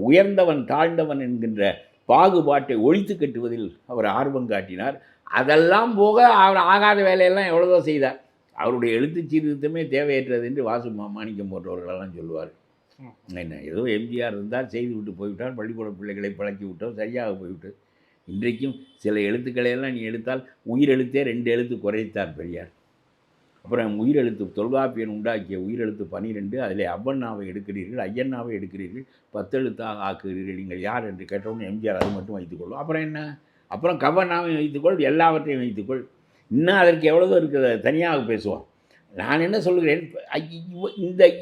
Speaker 2: உயர்ந்தவன் தாழ்ந்தவன் என்கின்ற பாகுபாட்டை ஒழித்து கட்டுவதில் அவர் ஆர்வம் காட்டினார். அதெல்லாம் போக அவர் ஆகாத வேலையெல்லாம் எவ்வளவோ செய்தார். அவருடைய எழுத்து சீர்திருத்தமே தேவையற்றது என்று வாசு மாணிக்கம் போன்றவர்களெல்லாம் சொல்லுவார். என்ன ஏதோ எம்ஜிஆர் இருந்தால் செய்து விட்டு போய்விட்டார், பள்ளிக்கூட பிள்ளைகளை பழக்கி விட்டோம், சரியாக போய்விட்டு. இன்றைக்கும் சில எழுத்துக்களையெல்லாம் நீ எடுத்தால் உயிரெழுத்தே 2 எழுத்து குறைத்தார் பெரியார். அப்புறம் உயிரெழுத்து தொல்காப்பியன் உண்டாக்கிய உயிரெழுத்து 12, அதில் அவ்வண்ணாவை எடுக்கிறீர்கள், ஐயண்ணாவை எடுக்கிறீர்கள், 10 எழுத்தாக ஆக்குகிறீர்கள், நீங்கள் யார் என்று கேட்டவுடனே எம்ஜிஆர் அது மட்டும் வைத்துக்கொள்ளும். அப்புறம் என்ன, அப்புறம் கவ்வண்ணாவை வைத்துக்கொள், எல்லாவற்றையும் வைத்துக்கொள், இன்னும் அதற்கு எவ்வளவோ இருக்கிற தனியாக பேசுவோம். நான் என்ன சொல்கிறேன்,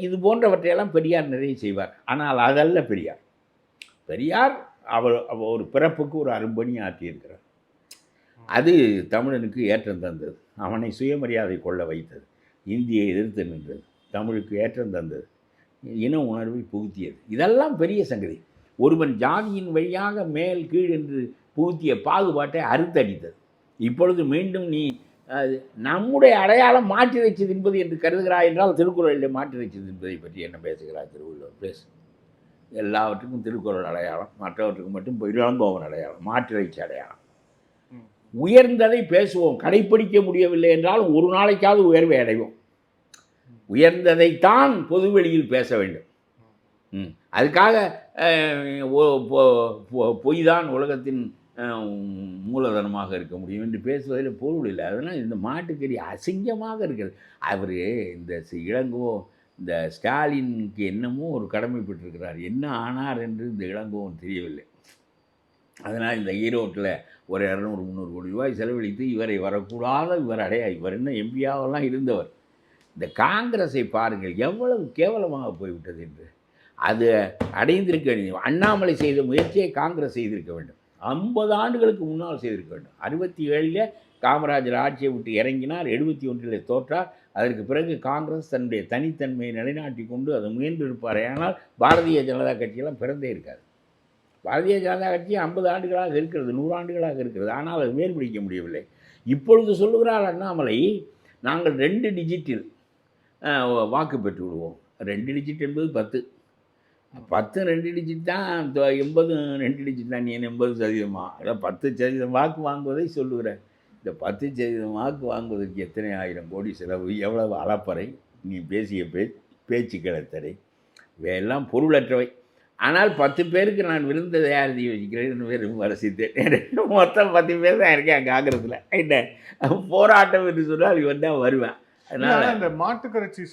Speaker 2: இது போன்றவற்றையெல்லாம் பெரியார் நிறைய செய்வார். ஆனால் அதல்ல பெரியார். பெரியார் அவர் ஒரு பிறப்புக்கு ஒரு அரும்பணி ஆற்றியிருக்கிறார். அது தமிழனுக்கு ஏற்றம் தந்தது, அவனை சுயமரியாதை கொள்ள வைத்தது, இந்தியை எதிர்த்து நின்றது, தமிழுக்கு ஏற்றம் தந்தது, இன உணர்வை புகுத்தியது. இதெல்லாம் பெரிய சங்கதி. ஒருவன் ஜாதியின் வழியாக மேல் கீழ் என்று புகுத்திய பாகுபாட்டை அறுத்தடித்தது. இப்பொழுது மீண்டும் நீ நம்முடைய அடையாளம் மாற்றிறைச்சி தின்பது என்று கருதுகிறாய் என்றால் திருக்குறளில் மாற்றிறைச்சி தின்பதை பற்றி என்ன பேசுகிறார் திருவள்ளுவர்? பேசு. எல்லாவற்றுக்கும் திருக்குறள் அடையாளம், மற்றவற்றுக்கு மட்டும் இளங்கோவன் அடையாளம், மாற்றிறைச்சி அடையாளம். உயர்ந்ததை பேசுவோம், கடைப்பிடிக்க முடியவில்லை என்றால் ஒரு நாளைக்காவது உயர்வை அடைவோம். உயர்ந்ததைத்தான் பொதுவெளியில் பேச வேண்டும். அதுக்காக பொய் தான் உலகத்தின் மூலதனமாக இருக்க முடியும் என்று பேசுவதில் பொருள் இல்லை. அதனால் இந்த மாட்டுக்கறி அசிங்கமாக இருக்கிறது. அவர் இந்த இளங்கோ இந்த ஸ்டாலினுக்கு என்னமோ ஒரு கடமைப்பட்டிருக்கிறார், என்ன ஆனார் என்று இந்த இளங்கோவன் தெரியவில்லை. அதனால் இந்த ஈரோட்டில் ஒரு 200-300 கோடி ரூபாய் செலவழித்து இவரை வரக்கூடாத, இவர் என்ன எம்பியாவெல்லாம் இருந்தவர். இந்த காங்கிரஸை பாருங்கள் எவ்வளவு கேவலமாக போய்விட்டது என்று. அது அடைந்திருக்க வேண்டும். அண்ணாமலை செய்த முயற்சியை காங்கிரஸ் செய்திருக்க வேண்டும். 50 ஆண்டுகளுக்கு முன்னால் செய்திருக்க வேண்டும். 67 காமராஜர் ஆட்சியை விட்டு இறங்கினார், 71 தோற்றார். அதற்கு பிறகு காங்கிரஸ் தன்னுடைய தனித்தன்மையை நிலைநாட்டி கொண்டு அதை முயன்றிருப்பார். ஆனால் பாரதிய ஜனதா கட்சியெல்லாம் பிறந்தே இருக்காது. பாரதிய ஜனதா கட்சி 50 ஆண்டுகளாக இருக்கிறது, 100 ஆண்டுகளாக இருக்கிறது. ஆனால் அது மேல்பிடிக்க முடியவில்லை. இப்பொழுது சொல்லுகிறார் அண்ணாமலை, நாங்கள் 2 டிஜிட்டில் வாக்கு பெற்று விடுவோம். 2 டிஜிட் என்பது 10, 10 2 டிஜிட் தான், 80 2 டிஜிட் தான். நீ 80% அதான் 10% வாக்கு வாங்குவதை சொல்லுகிறேன். இந்த 10% வாக்கு வாங்குவதற்கு எத்தனை ஆயிரம் கோடி செலவு, எவ்வளவு அளப்பறை, நீ பேசிய பேச்சு கிளத்தடை, இவையெல்லாம் பொருளற்றவை. ஆனால் 10 பேருக்கு நான் விருந்த தயாரித்து வச்சுக்கிறேன், வெறும் ரசித்தேன். மொத்தம் 10 பேர் தான் இருக்கேன் காங்கிரஸில். என்ன போராட்டம் என்று சொன்னால் இவன் தான் வருவேன்.
Speaker 3: அதனால அந்த மாட்டிறைச்சி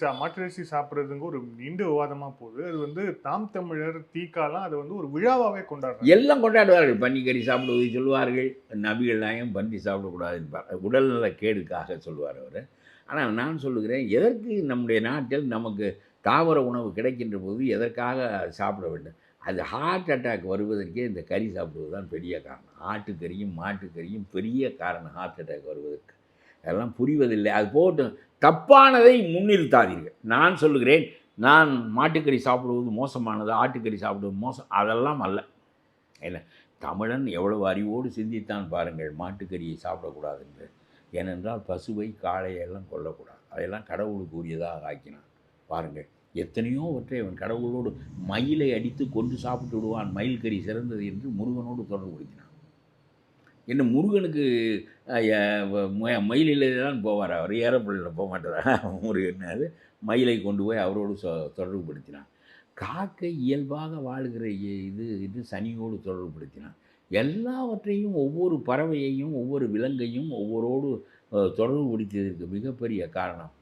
Speaker 3: சாப்பிட்றதுங்க ஒரு நீண்ட விவாதமாக போகுது. அது நாம் தமிழர் தீக்காலாம் அது ஒரு விழாவாகவே கொண்டாடுறாங்க, எல்லாம்
Speaker 2: கொண்டாடுவார்கள். பன்னிக்கறி சாப்பிடுவதை சொல்லுவார்கள், நபிகள் நாயம் பன்றி சாப்பிடக்கூடாது என்பார், உடல்நல கேடுக்காக சொல்லுவார் அவர். ஆனால் நான் சொல்லுகிறேன், எதற்கு நம்முடைய நாட்டில் நமக்கு தாவர உணவு கிடைக்கின்ற போது எதற்காக சாப்பிட வேண்டும்? அது ஹார்ட் அட்டாக் வருவதற்கே இந்த கறி சாப்பிடுவது தான் பெரிய காரணம். ஆட்டுக்கறியும் மாட்டுக்கறியும் பெரிய காரணம் ஹார்ட் அட்டாக் வருவதற்கு. அதெல்லாம் புரிவதில்லை. அது போட்டும், தப்பானதை முன்னிறுத்தாதீர்கள். நான் சொல்லுகிறேன், நான் மாட்டுக்கறி சாப்பிடுவது மோசமானது, ஆட்டுக்கறி சாப்பிடுவது மோசம், அதெல்லாம் அல்ல. என்ன, தமிழன் எவ்வளவு அறிவோடு சிந்தித்தான் பாருங்கள் மாட்டுக்கறியை சாப்பிடக்கூடாது என்று. ஏனென்றால் பசுவை காளையெல்லாம் கொல்லக்கூடாது, அதையெல்லாம் கடவுளுக்கு உரியதாக ஆக்கினான். பாருங்கள், எத்தனையோவற்றை அவன் கடவுளோடு மயிலை அடித்து கொண்டு சாப்பிட்டு விடுவான், மயில் கறி சிறந்தது என்று முருகனோடு தொடர்புபடுத்தினான். என்ன, முருகனுக்கு மயிலில் தான் போவார், அவர் ஏரோப்ளேனில் போக மாட்டார். முருகன் அது மயிலை கொண்டு போய் அவரோடு தொடர்புபடுத்தினான். காக்கை இயல்பாக வாழ்கிற இது சனியோடு தொடர்புபடுத்தினான். எல்லாவற்றையும், ஒவ்வொரு பறவையையும் ஒவ்வொரு விலங்கையும் ஒவ்வொருவோடு தொடர்புபடுத்தியதற்கு மிகப்பெரிய காரணம்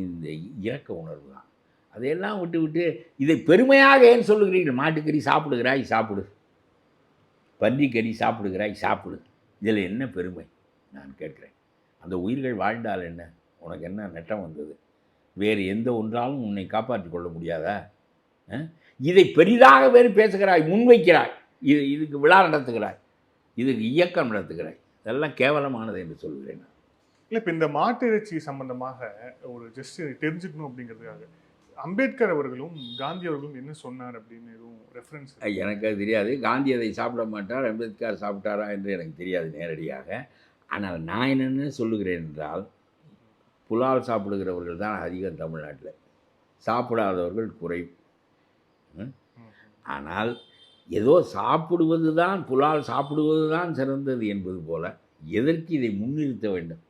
Speaker 2: இந்த இரக்க உணர்வு தான். அதையெல்லாம் விட்டு இதை பெருமையாக ஏன் சொல்லுகிறீர்கள்? மாட்டுக்கறி சாப்பிடுகிறாய் சாப்பிடு, பன்றிக்கறி சாப்பிடுகிறாய் சாப்பிடு, இதில் என்ன பெருமை நான் கேட்குறேன். அந்த உயிர்கள் வாழ்ந்தால் என்ன, உனக்கு என்ன நட்டம் வந்தது? வேறு எந்த ஒன்றாலும் உன்னை காப்பாற்றி கொள்ள முடியாதா? இதை பெரிதாக வேறு பேசுகிறாய், முன்வைக்கிறாய், இதுக்கு விழா நடத்துகிறாய், இதுக்கு இயக்கம் நடத்துகிறாய். இதெல்லாம் கேவலமானது என்று சொல்கிறேன்.
Speaker 3: இல்லை, இப்போ இந்த மாட்டு இறைச்சி சம்பந்தமாக ஒரு ஜஸ்ட் தெரிஞ்சுக்கணும் அப்படிங்கிறதுக்காக அம்பேத்கர் அவர்களும் காந்தி அவர்களும் என்ன சொன்னார் அப்படின்னு எதுவும் ரெஃபரன்ஸ்?
Speaker 2: எனக்கு அது தெரியாது. காந்தி அதை சாப்பிட மாட்டார், அம்பேத்கர் சாப்பிட்டாரா என்று எனக்கு தெரியாது நேரடியாக. ஆனால் நான் என்னென்னு சொல்லுகிறேன் என்றால், புலால் சாப்பிடுகிறவர்கள் தான் அதிகம் தமிழ்நாட்டில். சாப்பிடாதவர்கள் குறைவு. ஆனால் ஏதோ சாப்பிடுவது தான், புலால் சாப்பிடுவது தான் சிறந்தது என்பது போல எதற்கு இதை முன்னிறுத்த வேண்டும்?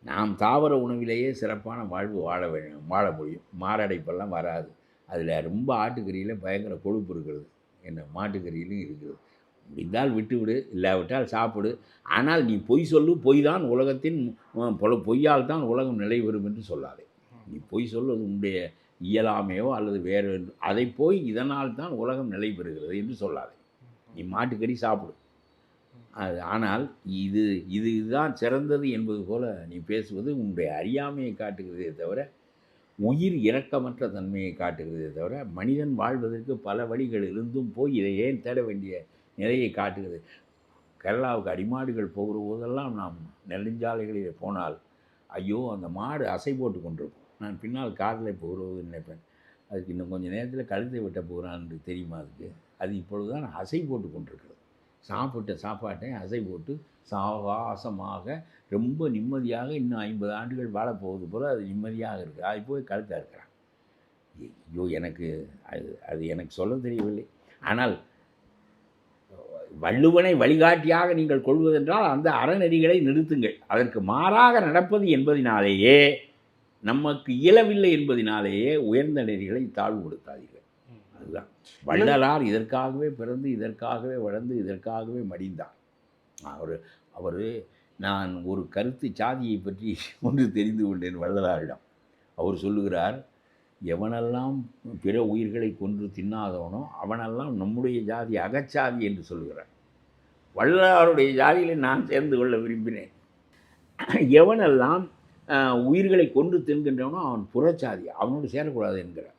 Speaker 2: நாம் தாவர உணவிலேயே சிறப்பான வாழ்வு வாழ முடியும். மாரடைப்பெல்லாம் வராது. அதில் ரொம்ப ஆட்டுக்கறியில் பயங்கர கொழுப்பு இருக்கிறது, என்ன மாட்டுக்கறியிலும் இருக்கிறது. முடிந்தால் விட்டுவிடு, இல்லாவிட்டால் சாப்பிடு. ஆனால் நீ பொய் சொல்லு, பொய் தான் உலகத்தின் பொய்யால் தான் உலகம் நிலை பெறும் என்று சொல்லாதே. நீ பொய் சொல்வது உன்னுடைய இயலாமையோ அல்லது வேறு அதை போய் இதனால் தான் உலகம் நிலை பெறுகிறது என்று சொல்லாதே. நீ மாட்டுக்கறி சாப்பிடு. ஆனால் இதுதான் சிறந்தது என்பது போல நீ பேசுவது உன்னுடைய அறியாமையை காட்டுகிறதே தவிர, உயிர் இரக்கமற்ற தன்மையை காட்டுகிறதே தவிர, மனிதன் வாழ்வதற்கு பல வழிகள் இருந்தும் போய் இதை ஏன் தேட வேண்டிய நிலையை காட்டுகிறது. கேரளாவுக்கு அடிமாடுகள் போகிற போதெல்லாம் நாம் நெடுஞ்சாலைகளில் போனால் ஐயோ அந்த மாடு அசை போட்டு கொண்டிருக்கும். நான் பின்னால் காரில் போகிறது நினைப்பேன், அதுக்கு இன்னும் கொஞ்சம் நேரத்தில் கழுத்தை வெட்ட போகிறான்னு தெரியுமா? அது இப்பொழுது தான் அசை போட்டு கொண்டிருக்கிறது. சாப்பிட்ட சாப்பாட்டை அசை போட்டு சாவாசமாக ரொம்ப நிம்மதியாக இன்னும் 50 ஆண்டுகள் வாழப்போவது போல் அது நிம்மதியாக இருக்குது. அது போய் கழுத்தாக இருக்கிறான். ஐயோ, எனக்கு அது எனக்கு சொல்ல தெரியவில்லை. ஆனால் வள்ளுவனை வழிகாட்டியாக நீங்கள் கொள்வதென்றால் அந்த அறநெறிகளை நிறுத்துங்கள். அதற்கு மாறாக நடப்பது என்பதினாலேயே, நமக்கு இயலவில்லை என்பதினாலேயே உயர்ந்த நெறிகளை தாழ்வுபடுத்தாதீர்கள். அதுதான் வள்ளலார் இதற்காகவே பிறந்து, இதற்காகவே வளர்ந்து, இதற்காகவே மடிந்தார். அவர் நான் ஒரு கருத்து சாதியை பற்றி ஒன்று தெரிந்து கொண்டேன் வள்ளலாரிடம். அவர் சொல்லுகிறார், எவனெல்லாம் பிற உயிர்களை கொன்று தின்னாதவனோ அவனெல்லாம் நம்முடைய ஜாதி அகச்சாதி என்று சொல்லுகிறார். வள்ளலாருடைய ஜாதியில் நான் சேர்ந்து கொள்ள விரும்பினேன். எவனெல்லாம் உயிர்களை கொன்று தின்கின்றவனோ அவன் புறச்சாதி, அவனோடு சேரக்கூடாது என்கிறார்.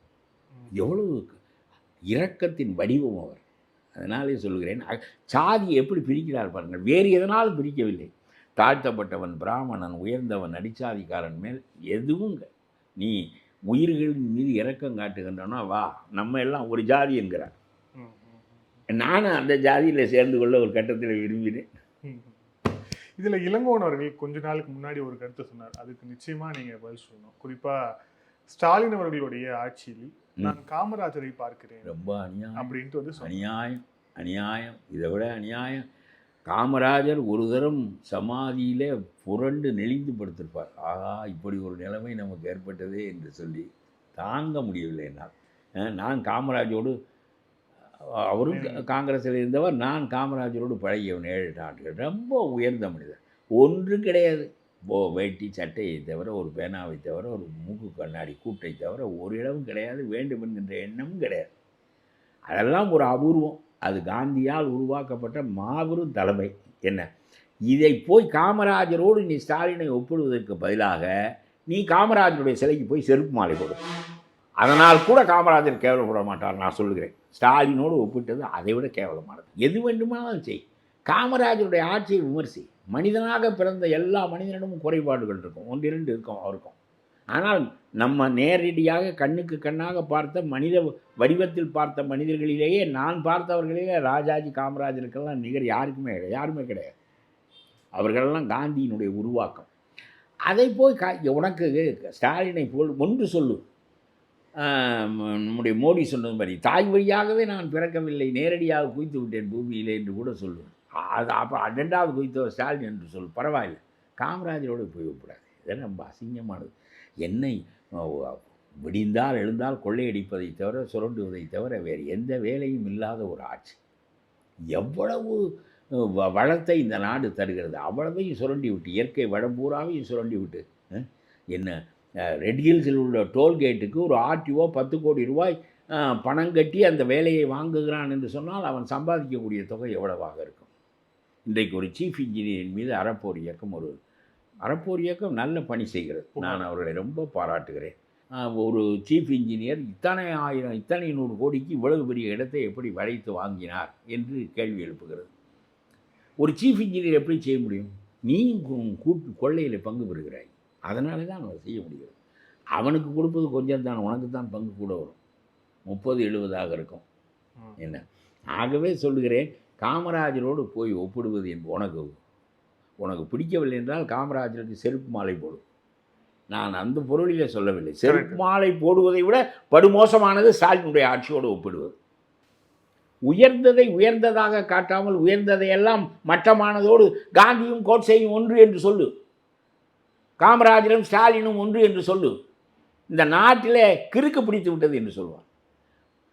Speaker 2: எவ்வளவு இரக்கத்தின் வடிவம் அவர். அதனாலே சொல்கிறேன், சாதி எப்படி பிரிக்கிறார் பாருங்கள். வேறு எதனாலும் பிரிக்கவில்லை. தாழ்த்தப்பட்டவன் பிராமணன், உயர்ந்தவன் அடிச்சாதிக்காரன் மேல் எதுவும் நீ உயிர்களின் மீது இரக்கம் காட்டுகின்றனா வா, நம்ம எல்லாம் ஒரு ஜாதி என்கிறார். நானும் அந்த ஜாதியில் சேர்ந்து கொள்ள ஒரு கட்டத்தில் விரும்பினேன்.
Speaker 3: இதில் இளங்கோவன் அவர்கள் கொஞ்ச நாளுக்கு முன்னாடி ஒரு கருத்து சொன்னார், அதுக்கு நிச்சயமாக நீங்கள் பதில் சொல்லணும். குறிப்பாக ஸ்டாலின் அவர்களுடைய ஆட்சியில் நான் காமராஜரை பார்க்கிறேன்
Speaker 2: ரொம்ப அநியாயம்
Speaker 3: அப்படின்ட்டு வந்து
Speaker 2: அநியாயம் இதை விட அநியாயம். காமராஜர் ஒரு தரம் சமாதியிலே புரண்டு நெளிந்து படுத்திருப்பார். ஆகா, இப்படி ஒரு நிலைமை நமக்கு ஏற்பட்டதே என்று சொல்லி தாங்க முடியவில்லை என்னால். நான் காமராஜரோடு, அவரும் காங்கிரஸில் இருந்தவர், நான் காமராஜரோடு பழகியவன் 7 ஆண்டுகள். ரொம்ப உயர்ந்த மனிதர். ஒன்றும் கிடையாது. வேட்டி சட்டையை தவிர, ஒரு பேனாவை தவிர, ஒரு மூக்கு கண்ணாடி கூட்டை தவிர ஒரு இடமும் கிடையாது. வேண்டும் என்கின்ற எண்ணமும் கிடையாது. அதெல்லாம் ஒரு அபூர்வம். அது காந்தியால் உருவாக்கப்பட்ட மாபெரும் தலைமை. என்ன, இதை போய் காமராஜரோடு நீ ஸ்டாலினை ஒப்பிடுவதற்கு பதிலாக நீ காமராஜருடைய சிலைக்கு போய் செருப்பு மாலை கொடு. அதனால் கூட காமராஜர் கேவலப்பட மாட்டார். நான் சொல்லுகிறேன், ஸ்டாலினோடு ஒப்பிட்டது அதை விட கேவலமானது. எது வேண்டுமானாலும் செய், காமராஜருடைய ஆட்சியை விமர்சி. மனிதனாக பிறந்த எல்லா மனிதனிடமும் குறைபாடுகள் இருக்கும், 1-2 இருக்கும் அவருக்கும். ஆனால் நம்ம நேரடியாக கண்ணுக்கு கண்ணாக பார்த்த மனித வடிவத்தில் பார்த்த மனிதர்களிலேயே, நான் பார்த்தவர்களிலே ராஜாஜி காமராஜருக்கெல்லாம் நிகர் யாருமே கிடையாது. அவர்களெல்லாம் காந்தியினுடைய உருவாக்கம். அதை போய் உனக்கு ஸ்டாலினை போல் ஒன்று சொல்லு. நம்முடைய மோடி சொன்னது மாதிரி தாய் வழியாகவே நான் பிறக்கவில்லை, நேரடியாக குவித்து விட்டேன் பூமியிலே என்று கூட சொல்லுவேன். அது அப்போ 2வது குவித்தவர் ஸ்டாலின் என்று சொல், பரவாயில்லை. காமராஜரோடு போய் ஒப்பிடாது. இதெல்லாம் ரொம்ப அசிங்கமானது. என்னை விடிந்தால் எழுந்தால் கொள்ளையடிப்பதை தவிர, சுரண்டுவதை தவிர வேறு எந்த வேலையும் இல்லாத ஒரு ஆட்சி. எவ்வளவு வளத்தை இந்த நாடு தருகிறது, அவ்வளவையும் சுரண்டி விட்டு, இயற்கை வளம் பூராவையும் சுரண்டி விட்டு, என்ன ரெட் ஹில்ஸில் உள்ள டோல்கேட்டுக்கு ஒரு ஆர்டிஓ 10 கோடி ரூபாய் பணம் கட்டி அந்த வேலையை வாங்குகிறான் என்று சொன்னால் அவன் சம்பாதிக்கக்கூடிய தொகை எவ்வளவாக இருக்கும்? இன்றைக்கு ஒரு சீஃப் இன்ஜினியரின் மீது அறப்போர் இயக்கம் நல்ல பணி செய்கிறது. நான் அவர்களை ரொம்ப பாராட்டுகிறேன். ஒரு சீஃப் இன்ஜினியர் இத்தனை 100 கோடிக்கு இவ்வளவு பெரிய இடத்தை எப்படி வளைத்து வாங்கினார் என்று கேள்வி எழுப்புகிறது. ஒரு சீஃப் இன்ஜினியர் எப்படி செய்ய முடியும்? நீ கொள்ளையில் பங்கு பெறுகிறாய், அதனால தான் அவன் செய்ய முடிகிறது. அவனுக்கு கொடுப்பது கொஞ்சம் தான், உனக்கு தான் பங்கு கூட வரும். 30-70 இருக்கும். என்ன, ஆகவே சொல்லுகிறேன், காமராஜரோடு போய் ஒப்பிடுவது என்பது உனக்கு பிடிக்கவில்லை என்றால் காமராஜருக்கு செருப்பு மாலை போடும். நான் அந்த பொருளிலே சொல்லவில்லை. செருப்பு மாலை போடுவதை விட படுமோசமானது ஸ்டாலினுடைய ஆட்சியோடு ஒப்பிடுவது. உயர்ந்ததை உயர்ந்ததாக காட்டாமல் உயர்ந்ததையெல்லாம் மட்டமானதோடு காந்தியும் கோட்சேயும் ஒன்று என்று சொல்லு, காமராஜரும் ஸ்டாலினும் ஒன்று என்று சொல்லு, இந்த நாட்டிலே கிறுக்கு பிடித்து விட்டது என்று சொல்வார்.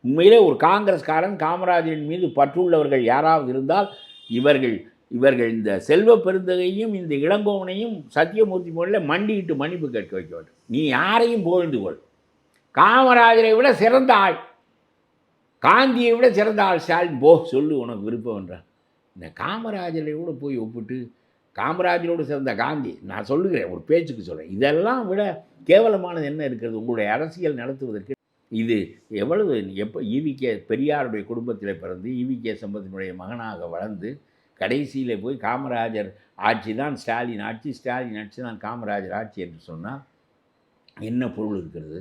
Speaker 2: உண்மையிலே ஒரு காங்கிரஸ்காரன் காமராஜரின் மீது பற்றுள்ளவர்கள் யாராவது இருந்தால் இவர்கள் இந்த செல்வ பெருந்தகையும் இந்த இளங்கோவனையும் சத்தியமூர்த்தி முறையில் மண்டியிட்டு மன்னிப்பு கேட்க வைக்க வேண்டும். நீ யாரையும் புகழ்ந்து கொள். காமராஜரை விட சிறந்த ஆள், காந்தியை விட சிறந்த ஆள் ஸ்டாலின், போ சொல்லு உனக்கு விருப்பம் என்றான். இந்த காமராஜரை கூட போய் ஒப்பிட்டு காமராஜரோடு சிறந்த காந்தி, நான் சொல்லுகிறேன், ஒரு பேச்சுக்கு சொல்கிறேன். இதெல்லாம் விட கேவலமானது என்ன இருக்கிறது உங்களுடைய அரசியல் நடத்துவதற்கு? இது எவ்வளவு ஈவிகே பெரியாருடைய குடும்பத்தில் பிறந்து ஈவிகே சம்பத்தினுடைய மகனாக வளர்ந்து கடைசியில் போய் காமராஜர் ஆட்சி தான் ஸ்டாலின் ஆட்சி, ஸ்டாலின் ஆட்சி தான் காமராஜர் ஆட்சி என்று சொன்னால் என்ன பொருள் இருக்கிறது?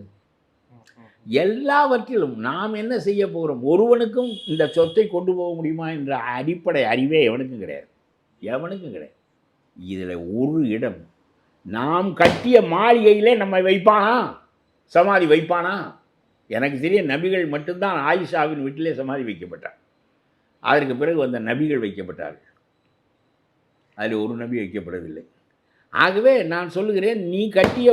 Speaker 2: எல்லாவற்றிலும் நாம் என்ன செய்ய போகிறோம்? ஒருவனுக்கும் இந்த சொத்தை கொண்டு போக முடியுமா என்ற அடிப்படை அறிவே எவனுக்கும் கிடையாது. இதில் ஒரு இடம், நாம் கட்டிய மாளிகையிலே நம்மை வைப்பானா, சமாதி வைப்பானா? எனக்கு தெரிய நபிகள் மட்டும்தான் ஆயிஷாவின் வீட்டிலே சமாதி வைக்கப்பட்டார். அதற்கு பிறகு வந்த நபிகள் வைக்கப்பட்டார்கள். அதில் ஒரு நபி வைக்கப்படவில்லை. ஆகவே நான் சொல்லுகிறேன், நீ கட்டிய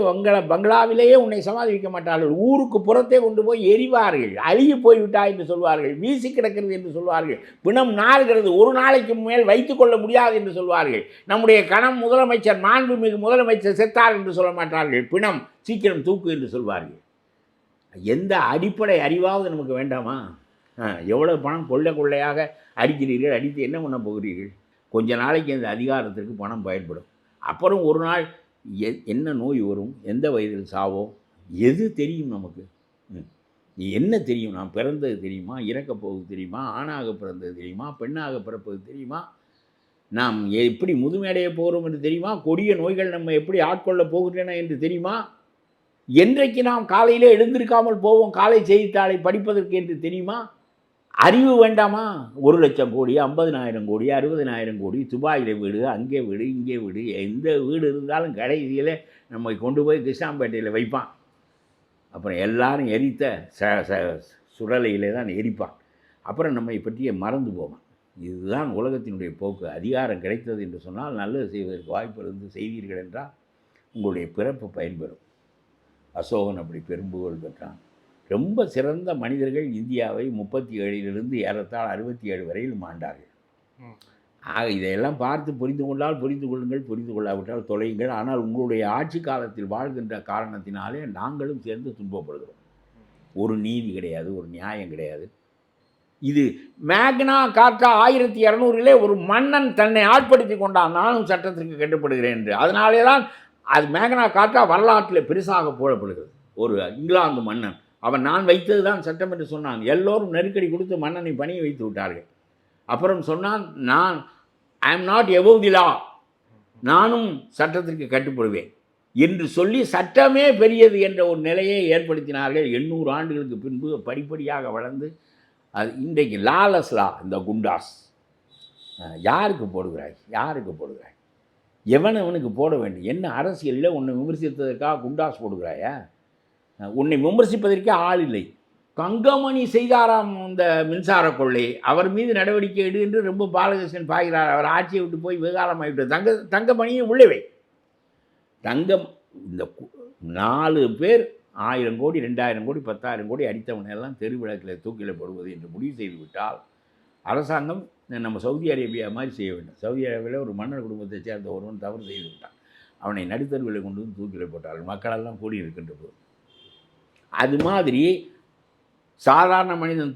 Speaker 2: பங்களாவிலேயே உன்னை சமாதி வைக்க மாட்டார்கள். ஊருக்கு புறத்தே கொண்டு போய் எரிவார்கள். அழுகி போய்விட்டாய் என்று சொல்வார்கள், வீசி கிடக்கிறது என்று சொல்வார்கள், பிணம் நாள்கிறது, ஒரு நாளைக்கு மேல் வைத்து கொள்ள முடியாது என்று சொல்வார்கள். நம்முடைய முதலமைச்சர் மாண்புமிகு முதலமைச்சர் செத்தார் என்று சொல்ல மாட்டார்கள், பிணம் சீக்கிரம் தூக்கு என்று சொல்வார்கள். எந்த அடிப்படை அறிவாவது நமக்கு வேண்டாமா? எவ்வளோ பணம் கொள்ளையாக அடிக்கிறீர்கள், அடித்து என்ன பண்ண போகிறீர்கள்? கொஞ்ச நாளைக்கு அந்த அதிகாரத்திற்கு பணம் பயன்படும். அப்புறம் ஒரு நாள் என்ன நோய் வரும், எந்த வயதில் சாவோம், எது தெரியும் நமக்கு? என்ன தெரியும்? நாம் பிறந்தது தெரியுமா? இறக்கப் போவது தெரியுமா? ஆணாக பிறந்தது தெரியுமா? பெண்ணாக பிறப்பது தெரியுமா? நாம் எப்படி முதுமையடைய போகிறோம் என்று தெரியுமா? கொடிய நோய்கள் நம்ம எப்படி ஆட்கொள்ளப் போகின்றன என்று தெரியுமா? என்றைக்கு நாம் காலையிலே எழுந்திருக்காமல் போவோம் காலை செய்தித்தாளை படிப்பதற்கு என்று தெரியுமா? அறிவு வேண்டாமா? 1,00,000 கோடி, 50,000 கோடி, 60,000 கோடி, துபாயில் வீடு, அங்கே வீடு, இங்கே வீடு, எந்த வீடு இருந்தாலும் கடைசியில் நம்மை கொண்டு போய் கிருஷ்ணாம்பேட்டையில் வைப்பான். அப்புறம் எல்லாரும் எரித்த சுடலையிலே தான் எரிப்பான். அப்புறம் நம்மை பற்றிய மறந்து போவான். இதுதான் உலகத்தினுடைய போக்கு. அதிகாரம் கிடைத்தது என்று சொன்னால் நல்லது செய்வதற்கு வாய்ப்பு இருந்து செய்தீர்கள் என்றால் உங்களுடைய பிறப்பு பயன்பெறும். அசோகன் அப்படி பெரும்புகழ் பெற்றான். ரொம்ப சிறந்த மனிதர்கள் இந்தியாவை 37 ஏறத்தாழ 67 வரையில் ஆண்டார்கள். ஆக இதையெல்லாம் பார்த்து புரிந்து கொண்டால் புரிந்து கொள்ளுங்கள், புரிந்து கொள்ளாவிட்டால் தொலையுங்கள். ஆனால் உங்களுடைய ஆட்சி காலத்தில் வாழ்கின்ற காரணத்தினாலே நாங்களும் சேர்ந்து துன்பப்படுகிறோம். ஒரு நீதி கிடையாது, ஒரு நியாயம் கிடையாது. இது மேக்னா கார்ட்டா 1200 ஒரு மன்னன் தன்னை ஆட்படுத்தி கொண்டான், நானும் சட்டத்திற்கு கட்டுப்படுகிறேன் என்று. அதனாலே தான் அது மேக்னா கார்ட்டா வரலாற்றில் பெருசாக போடப்படுகிறது. ஒரு இங்கிலாந்து மன்னன், அவன் நான் வைத்தது தான் சட்டம் என்று சொன்னான். எல்லோரும் நெருக்கடி கொடுத்து மன்னனை பணிய வைத்து விட்டார்கள். அப்புறம் சொன்னான், நான் ஐ எம் நாட் எபவ் தி லா, நானும் சட்டத்திற்கு கட்டுப்படுவேன் என்று சொல்லி சட்டமே பெரியது என்ற ஒரு நிலையை ஏற்படுத்தினார்கள். 800 ஆண்டுகளுக்கு பின்பு படிப்படியாக வளர்ந்து அது இன்றைக்கு லாலஸ் லா. இந்த குண்டாஸ் யாருக்கு போடுகிறாய்? எவனுக்கு போட வேண்டும்? என்ன அரசியலில் உன்னை விமர்சித்ததற்காக குண்டாஸ் போடுகிறாயா? உன்னை விமர்சிப்பதற்கே ஆள் இல்லை. தங்கமணி செய்தாராம் இந்த மின்சார கொள்ளை, அவர் மீது நடவடிக்கை எடு என்று ரொம்ப பாலகிருஷ்ணன் பாய்கிறார். அவர் ஆட்சியை விட்டு போய் விவகாரமாகிவிட்டு தங்கமணியை உள்ளவை. இந்த 4 பேர் 1000 கோடி 2000 கோடி 10,000 கோடி அடித்தவனெல்லாம் தெருவிளக்கில் தூக்கில் போடுவது என்று முடிவு செய்துவிட்டால் அரசாங்கம் நம்ம சவுதி அரேபியா மாதிரி செய்ய வேண்டும். சவுதி அரேபியாவில் ஒரு மன்னர் குடும்பத்தை சேர்ந்த ஒருவன் தவறு செய்து விட்டான், அவனை நடுத்தருவிலை கொண்டு வந்து தூக்கில் போட்டார்கள், மக்களெல்லாம் கூடி இருக்கின்ற போது. அது மாதிரி சாதாரண மனிதன்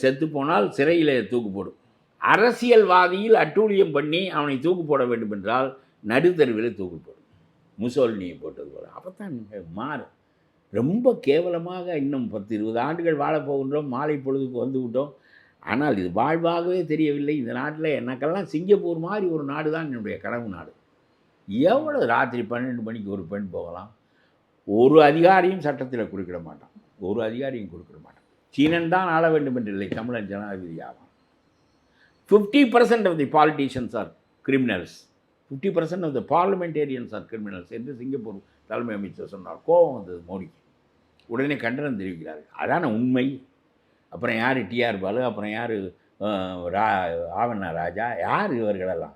Speaker 2: செத்து போனால் சிறையில் தூக்கு போடும். அரசியல்வாதியில் அட்டூழியம் பண்ணி அவனை தூக்கு போட வேண்டும் என்றால் நடுத்தருவில் தூக்கு போடும். முசோலினியை போட்டது போல. அப்போ தான் மாறும். ரொம்ப கேவலமாக இன்னும் 10-20 ஆண்டுகள் வாழப்போகின்றோம். மாலை பொழுதுக்கு வந்து விட்டோம். ஆனால் இது வாழ்வாகவே தெரியவில்லை. இந்த நாட்டில் எனக்கெல்லாம் சிங்கப்பூர் மாதிரி ஒரு நாடு தான் என்னுடைய கனவு நாடு. எவ்வளோ ராத்திரி 12 மணிக்கு ஒரு பெண் போகலாம்? ஒரு அதிகாரியும் சட்டத்தில் குறுக்கிட மாட்டான். சீனன் தான் ஆள வேண்டும் என்றில்லை, தமிழன் ஜனாதிபதி ஆவான். 50% of the politicians are criminals, 50% of the parliamentarians are criminals என்று சிங்கப்பூர் தலைமை அமைச்சர் சொன்னார். கோபம் வந்தது மோடிக்கு. உடனே கண்டனம் தெரிவிக்கிறார்கள். அதான உண்மை. அப்புறம் யார் டிஆர் பாலு, அப்புறம் யார் ஆவண்ணா ராஜா, யார் இவர்களெல்லாம்?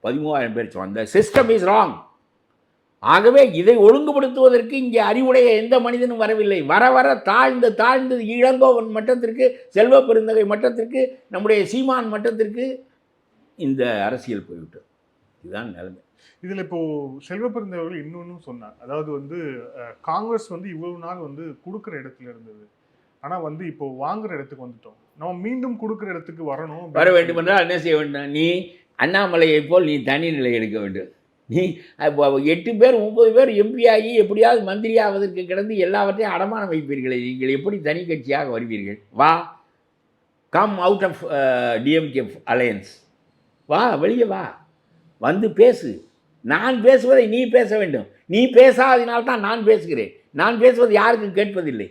Speaker 2: 13,000 பேர் சொன்ன சிஸ்டம் இஸ் ராங். ஆகவே இதை ஒழுங்குபடுத்துவதற்கு இங்கே அறிவுடைய எந்த மனிதனும் வரவில்லை. வர வர தாழ்ந்து தாழ்ந்து இளங்கோவன் மட்டத்திற்கு, செல்வ பெருந்தகை மட்டத்திற்கு, நம்முடைய சீமான் மட்டத்திற்கு இந்த அரசியல் போய்விட்டது. இதுதான் நிலைமை.
Speaker 3: இதில் இப்போ செல்வ பெருந்தகை இன்னொன்னும் சொன்னார். அதாவது காங்கிரஸ் இவ்வளவு நாள் கொடுக்குற இடத்துல இருந்தது, ஆனால் இப்போ வாங்குற இடத்துக்கு வந்துட்டோம், நம்ம மீண்டும் கொடுக்குற இடத்துக்கு வர
Speaker 2: வேண்டும் என்றால் என்ன செய்ய வேண்டும்? நீ அண்ணாமலையை போல் நீ தனி நிலை எடுக்க வேண்டும். நீ 8 பேர் 9 பேர் எம்பி ஆகி எப்படியாவது மந்திரி ஆவதற்கு கிடந்து எல்லாவற்றையும் அடமானம் வைப்பீர்களே, நீங்கள் எப்படி தனி கட்சியாக வருவீர்கள்? வா, come out of DMK alliance, வா, வெளியே வா, வந்து பேசு. நான் பேசுவதை நீ பேச வேண்டும். நீ பேசாததினால்தான் நான் பேசுகிறேன். நான் பேசுவது யாருக்கும் கேட்பதில்லை.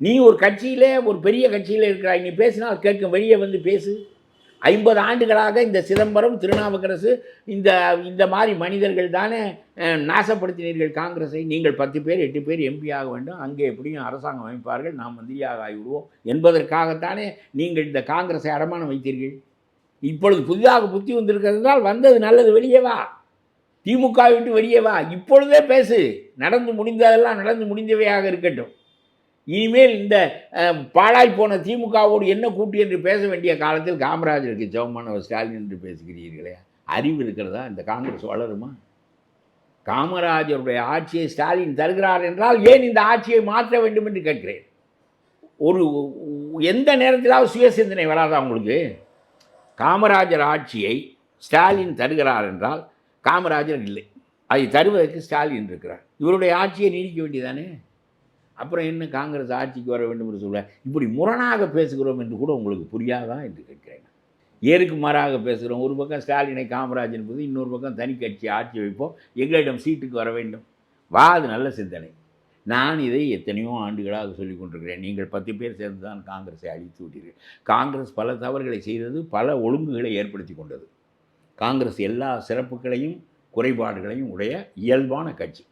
Speaker 2: நீ ஒரு கட்சியிலே, ஒரு பெரிய கட்சியில் இருக்கிறாய், நீ பேசினால் கேட்கும். வெளியே வந்து பேசு. 50 ஆண்டுகளாக இந்த சிதம்பரம், திருநாவுக்கரசு, இந்த மாதிரி மனிதர்கள் தானே நாசப்படுத்தினீர்கள் காங்கிரஸை. நீங்கள் 10 பேர் 8 பேர் எம்பி ஆக வேண்டும், அங்கே எப்படியும் அரசாங்கம் அமைப்பார்கள், நாம் மந்திரியாக ஆகிவிடுவோம் என்பதற்காகத்தானே நீங்கள் இந்த காங்கிரஸை அடமானம் வைத்தீர்கள். இப்பொழுது புதிதாக புத்தி வந்திருக்கிறதால் வந்தது நல்லது, வெளியே வா. திமுக விட்டு வெளியே வா. இப்பொழுதே பேசு. நடந்து முடிந்ததெல்லாம் நடந்து முடிந்தவையாக இருக்கட்டும். இனிமேல் இந்த பாழாய் போன திமுகவோடு என்ன கூட்டு என்று பேச வேண்டிய காலத்தில் காமராஜருக்கு சமமான ஸ்டாலின் என்று பேசுகிறீர்களே, அறிவு இருக்கிறதா? இந்த காங்கிரஸ் வளருமா? காமராஜருடைய ஆட்சியை ஸ்டாலின் தருகிறார் என்றால் ஏன் இந்த ஆட்சியை மாற்ற வேண்டும் என்று கேட்கிறேன். எந்த நேரத்திலாவது சுய சிந்தனை வராதா உங்களுக்கு? காமராஜர் ஆட்சியை ஸ்டாலின் தருகிறார் என்றால் காமராஜர் இல்லை, அதை தருவதற்கு ஸ்டாலின் இருக்கிறார். இவருடைய ஆட்சியை நீடிக்க வேண்டியதானே? அப்புறம் என்ன காங்கிரஸ் ஆட்சிக்கு வர வேண்டும் என்று சொல்ல? இப்படி முரணாக பேசுகிறோம் என்று கூட உங்களுக்கு புரியாதா என்று கேட்கிறேன். ஏருக்கு மாறாக பேசுகிறோம். ஒரு பக்கம் ஸ்டாலினை காமராஜ் என்பது, இன்னொரு பக்கம் தனி கட்சி ஆட்சி வைப்போம், எங்களிடம் சீட்டுக்கு வர வேண்டும். வா, அது நல்ல சிந்தனை. நான் இதை எத்தனையோ ஆண்டுகளாக சொல்லிக் கொண்டிருக்கிறேன். நீங்கள் 10 பேர் சேர்ந்து தான் காங்கிரஸை அழித்து விட்டீர்கள். காங்கிரஸ் பல தவறுகளை செய்தது, பல ஒழுங்குகளை ஏற்படுத்தி கொண்டது. காங்கிரஸ் எல்லா சிறப்புகளையும் குறைபாடுகளையும் உடைய இயல்பான கட்சி.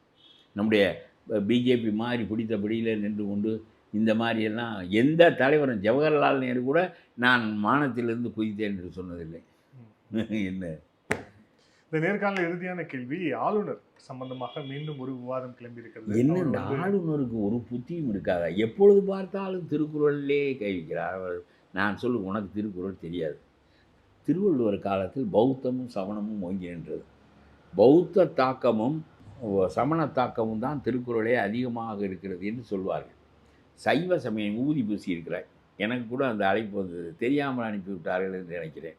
Speaker 2: நம்முடைய பிஜேபி மாதிரி பிடித்த பிடியில் நின்று கொண்டு இந்த மாதிரியெல்லாம் எந்த தலைவரும், ஜவஹர்லால் நேரு கூட நான் மானத்திலிருந்து குதித்தேன் என்று சொன்னதில்லை. என்ன
Speaker 3: இந்த நேர்காணல் இறுதியான கேள்வி, ஆளுநர் சம்பந்தமாக மீண்டும் ஒரு விவாதம் கிளம்பி இருக்கிறது.
Speaker 2: என்ன ஆளுநருக்கு ஒரு புத்தியும் இருக்காதா? எப்பொழுது பார்த்தாலும் திருக்குறளிலே கைவிக்கிறார். நான் சொல்லு, உனக்கு திருக்குறள் தெரியாது. திருவள்ளுவர் காலத்தில் பௌத்தமும் சமணமும் ஓங்கி நின்றது. பௌத்த தாக்கமும் சமண தாக்கமும் தான் திருக்குறளே அதிகமாக இருக்கிறது என்று சொல்வார்கள். சைவ சமயம் ஊதி பூசி இருக்கிறாய். எனக்கு கூட அந்த அழைப்பு வந்தது, தெரியாமல் அனுப்பிவிட்டார்கள் என்று நினைக்கிறேன்.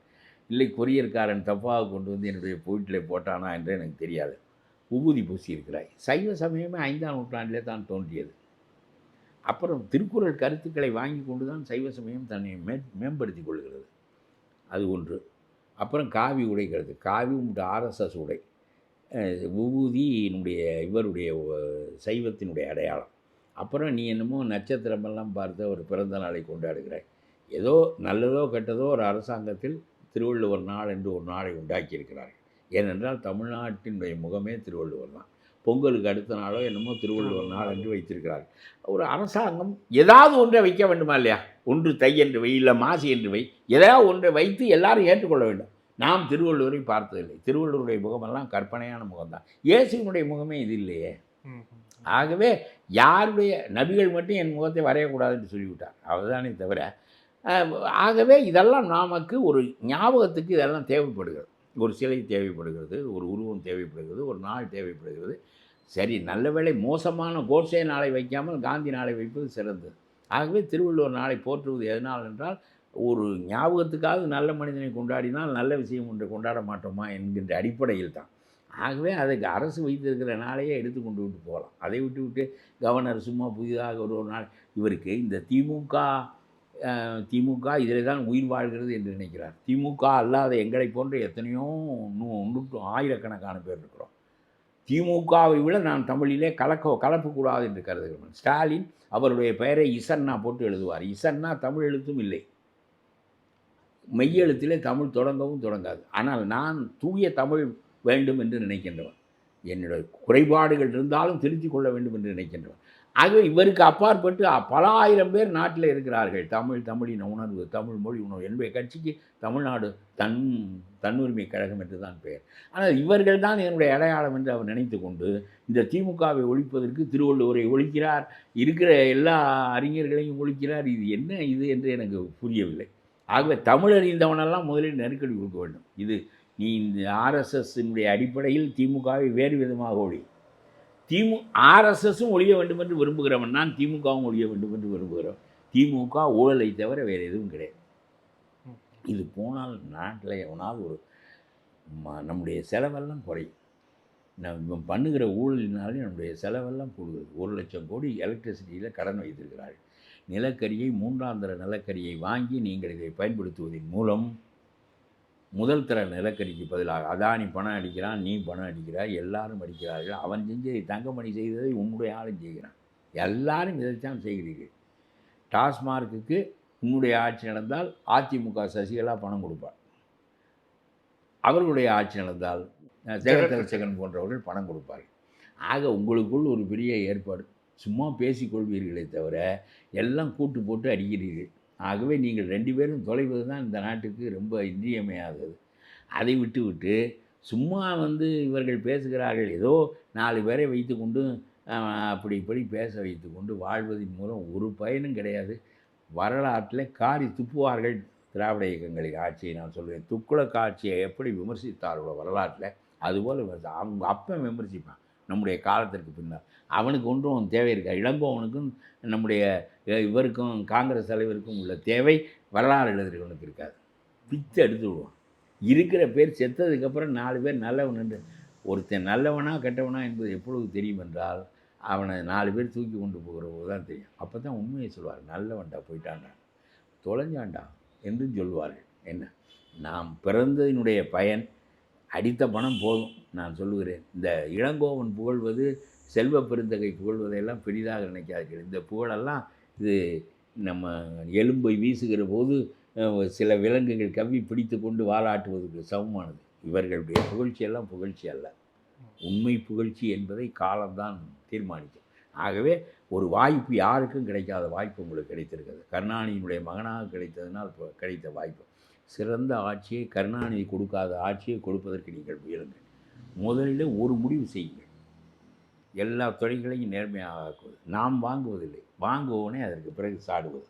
Speaker 2: இல்லை, கொரியர்காரன் தப்பாக கொண்டு வந்து என்னுடைய வீட்டில் போட்டானா என்று எனக்கு தெரியாது. ஊதி பூசி இருக்கிறாய். சைவ சமயமே 5ஆம் நூற்றாண்டிலே தான் தோன்றியது. அப்புறம் திருக்குறள் கருத்துக்களை வாங்கி கொண்டு தான் சைவ சமயம் தன்னை மேம்படுத்தி கொள்கிறது. அது ஒன்று. அப்புறம் காவி உடை கருத்து. காவி ஆர்எஸ்எஸ் உடை. விபூதி இவருடைய சைவத்தினுடைய அடையாளம். அப்புறம் நீ என்னமோ நட்சத்திரமெல்லாம் பார்த்து ஒரு பிறந்த நாளை கொண்டாடுகிறாய். ஏதோ நல்லதோ கெட்டதோ ஒரு அரசாங்கத்தில் திருவள்ளுவர் நாள் என்று ஒரு நாளை உண்டாக்கியிருக்கிறார்கள். ஏனென்றால் தமிழ்நாட்டினுடைய முகமே திருவள்ளுவர் தான். பொங்கலுக்கு அடுத்த நாளோ என்னமோ திருவள்ளுவர் நாள் என்று வைத்திருக்கிறார்கள். ஒரு அரசாங்கம் ஏதாவது ஒன்றை வைக்க வேண்டுமா இல்லையா? ஒன்று தை என்று வை, இல்லை மாசி என்று வை, ஏதாவது ஒன்றை வைத்து எல்லாரும் ஏற்றுக்கொள்ள வேண்டும். நாம் திருவள்ளுவரை பார்த்ததில்லை. திருவள்ளுவருடைய முகமெல்லாம் கற்பனையான முகம்தான். இயேசுவினுடைய முகமே இது இல்லையே. ஆகவே யாருடைய நபிகள் மட்டும் என் முகத்தை வரையக்கூடாதுன்னு சொல்லிவிட்டார், அவர்தானே தவிர. ஆகவே இதெல்லாம் நமக்கு ஒரு ஞாபகத்துக்கு இதெல்லாம் தேவைப்படுகிறது. ஒரு சிலை தேவைப்படுகிறது, ஒரு உருவம் தேவைப்படுகிறது, ஒரு நாள் தேவைப்படுகிறது. சரி, நல்ல வேளை மோசமான கோட்சே நாளை வைக்காமல் காந்தி நாளை வைப்பது சிறந்தது. ஆகவே திருவள்ளுவர் நாளை போற்றுவது எதனால் என்றால், ஒரு ஞாபகத்துக்காவது நல்ல மனிதனை கொண்டாடினால் நல்ல விஷயம் ஒன்றை கொண்டாட மாட்டோமா என்கின்ற அடிப்படையில் தான். ஆகவே அதுக்கு அரசு வைத்திருக்கிற நாளையே எடுத்து கொண்டு விட்டு போகலாம். அதை விட்டு கவர்னர் சும்மா புதிதாக ஒரு நாள், இவருக்கு இந்த திமுக இதில் தான் உயிர் வாழ்கிறது என்று நினைக்கிறார். திமுக அல்லாத எங்களை போன்ற எத்தனையோ ஆயிரக்கணக்கான பேர் இருக்கிறோம். திமுகவை விட நான் தமிழிலே கலப்பக்கூடாது என்று கருதுகிறேன். ஸ்டாலின் அவருடைய பெயரை இசன்னா போட்டு எழுதுவார். இசன்னா தமிழ் எழுத்தும் இல்லை, மெய்யெழுத்திலே தமிழ் தொடங்கவும் தொடங்காது. ஆனால் நான் தூய தமிழ் வேண்டும் என்று நினைக்கின்றவன். என்னுடைய குறைபாடுகள் இருந்தாலும் திருத்திக் கொள்ள வேண்டும் என்று நினைக்கின்றவர். ஆகவே இவருக்கு அப்பாற்பட்டு பல ஆயிரம் பேர் நாட்டில் இருக்கிறார்கள். தமிழின் உணர்வு, தமிழ் மொழி உணர்வு. என்னுடைய கட்சிக்கு தமிழ்நாடு தன்னுரிமை கழகம் என்று தான் பெயர். ஆனால் இவர்கள் தான் என்னுடைய அடையாளம் என்று அவர் நினைத்து கொண்டு இந்த திமுகவை ஒழிப்பதற்கு திருவள்ளுவரை ஒழிக்கிறார், இருக்கிற எல்லா அறிஞர்களையும் ஒழிக்கிறார். இது என்ன இது என்று எனக்கு புரியவில்லை. ஆகவே தமிழ் அறிந்தவனெல்லாம் முதலில் நெருக்கடி கொடுக்க வேண்டும். இது நீ இந்த ஆர்எஸ்எஸ்னுடைய அடிப்படையில் திமுகவை வேறு விதமாக ஒழி. ஆர்எஸ்எஸும் ஒழிய வேண்டும் என்று விரும்புகிறவன், நான் திமுகவும் ஒழிய வேண்டும் என்று விரும்புகிறவன். திமுக ஊழலை தவிர வேறு எதுவும் கிடையாது. இது போனால் நாட்டில் எவனாவது ஒரு நம்முடைய செலவெல்லாம் குறையும். நம்ம பண்ணுகிற ஊழலினாலே நம்முடைய செலவெல்லாம் கூடுகிறது. 1,00,000 கோடி எலக்ட்ரிசிட்டியில் கடன் வைத்திருக்கிறார்கள். நிலக்கரியை 3ஆம் தர நிலக்கரியை வாங்கி நீங்கள் இதை பயன்படுத்துவதன் மூலம் முதல் தர நிலக்கரிக்கு பதிலாக அதானி பணம் அடிக்கிறான், நீ பணம் அடிக்கிறாய், எல்லாரும் அடிக்கிறார்கள். அவன் செஞ்சதை தங்கமணி செய்ததை உன்னுடைய ஆளும் செய்கிறான். எல்லாரும் இதைத்தான் செய்கிறீர்கள். டாஸ்மார்க்குக்கு உன்னுடைய ஆட்சி நடந்தால் அதிமுக சசிகலா பணம் கொடுப்பார். அவர்களுடைய ஆட்சி நடந்தால் ஜெகதரட்சகன் போன்றவர்கள் பணம் கொடுப்பார்கள். ஆக உங்களுக்குள் ஒரு பெரிய ஏற்பாடு. சும்மா பேசிக்கொள்வீர்களே தவிர எல்லாம் கூட்டு போட்டு அடிக்கிறீர்கள். ஆகவே நீங்கள் 2 பேரும் தொலைவது தான் இந்த நாட்டுக்கு ரொம்ப இன்றியமையாதது. அதை விட்டு சும்மா இவர்கள் பேசுகிறார்கள், ஏதோ 4 பேரை வைத்து கொண்டு அப்படி இப்படி பேச வைத்து கொண்டு வாழ்வதன் மூலம் ஒரு பயனும் கிடையாது. வரலாற்றில் காரி துப்புவார்கள் திராவிட இயக்கங்களின் ஆட்சியை. நான் சொல்கிறேன், துக்குளக் ஆட்சியை எப்படி விமர்சித்தார்களோ வரலாற்றில், அதுபோல் அவங்க அப்போ விமர்சிப்பான். நம்முடைய காலத்திற்கு பின்னால் அவனுக்கு ஒன்றும் தேவை இருக்கா? இளங்கோவனுக்கும் நம்முடைய இவருக்கும் காங்கிரஸ் தலைவருக்கும் உள்ள தேவை வரலாறு எழுதுகிறவனுக்கு இருக்காது. பித்து எடுத்து விடுவான். இருக்கிற பேர் செத்ததுக்கப்புறம் 4 பேர் நல்லவன், ஒருத்தன் நல்லவனா கெட்டவனா என்பது எப்பொழுது தெரியும் என்றால் அவனை 4 பேர் தூக்கி கொண்டு போகிற போது தான் தெரியும். அப்போ தான் உண்மையை சொல்வார். நல்லவன்டா போயிட்டான்டா, தொலைஞ்சான்டா என்று சொல்வார்கள். என்ன, நாம் பிறந்ததினுடைய பயன் அடித்த பணம் போதும். நான் சொல்லுகிறேன், இந்த இளங்கோவன் புகழ்வது, செல்வ பெருந்தகை புகழ்வதையெல்லாம் பெரிதாக நினைக்காதீர்கள். இந்த புகழெல்லாம் இது நம்ம எலும்பை வீசுகிற போது சில விலங்குகள் கவ்வி பிடித்து கொண்டு வாலாட்டுவதற்கு சமமானது. இவர்களுடைய புகழ்ச்சியெல்லாம் புகழ்ச்சி அல்ல. உண்மை புகழ்ச்சி என்பதை காலம்தான் தீர்மானிக்கும். ஆகவே ஒரு வாய்ப்பு யாருக்கும் கிடைக்காத வாய்ப்பு உங்களுக்கு கிடைத்திருக்கிறது. கருணாநிதியினுடைய மகனாக கிடைத்ததினால் கிடைத்த வாய்ப்பு. சிறந்த ஆட்சியை, கருணாநிதி கொடுக்காத ஆட்சியை கொடுப்பதற்கு நீங்கள் முயலுங்கள். முதலில் ஒரு முடிவு செய்யுங்கள். எல்லா துறைகளையும் நேர்மையாக ஆக்குவது. நாம் வாங்குவதில்லை, வாங்குவோனே அதற்கு பிறகு சாடுவது.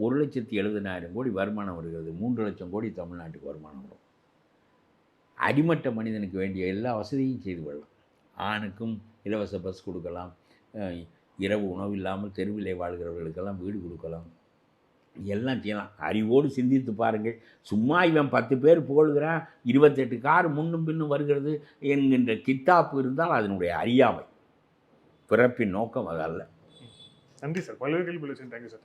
Speaker 2: 1,70,000 கோடி வருமானம் வருகிறது. 3 லட்சம் கோடி தமிழ்நாட்டுக்கு வருமானம் வரும். அடிமட்ட மனிதனுக்கு வேண்டிய எல்லா வசதியும் செய்து கொள்ளலாம். ஆணுக்கும் இலவச பஸ் கொடுக்கலாம், இரவு உணவு இல்லாமல் தெருவிலே வாழ்கிறவர்களுக்கெல்லாம் வீடு கொடுக்கலாம், எல்லாம் செய்யலாம். அறிவோடு சிந்தித்து பாருங்கள். சும்மா இவன் 10 பேர் புகழ்கிறான், 28 கார் முன்னும் பின்னும் வருகிறது என்கின்ற கித்தாப்பு இருந்தால் அதனுடைய அறியாமை. பிறப்பின் நோக்கம் அது அல்ல.
Speaker 3: நன்றி சார். பல்வேறு கேள்வி. Thank you sir.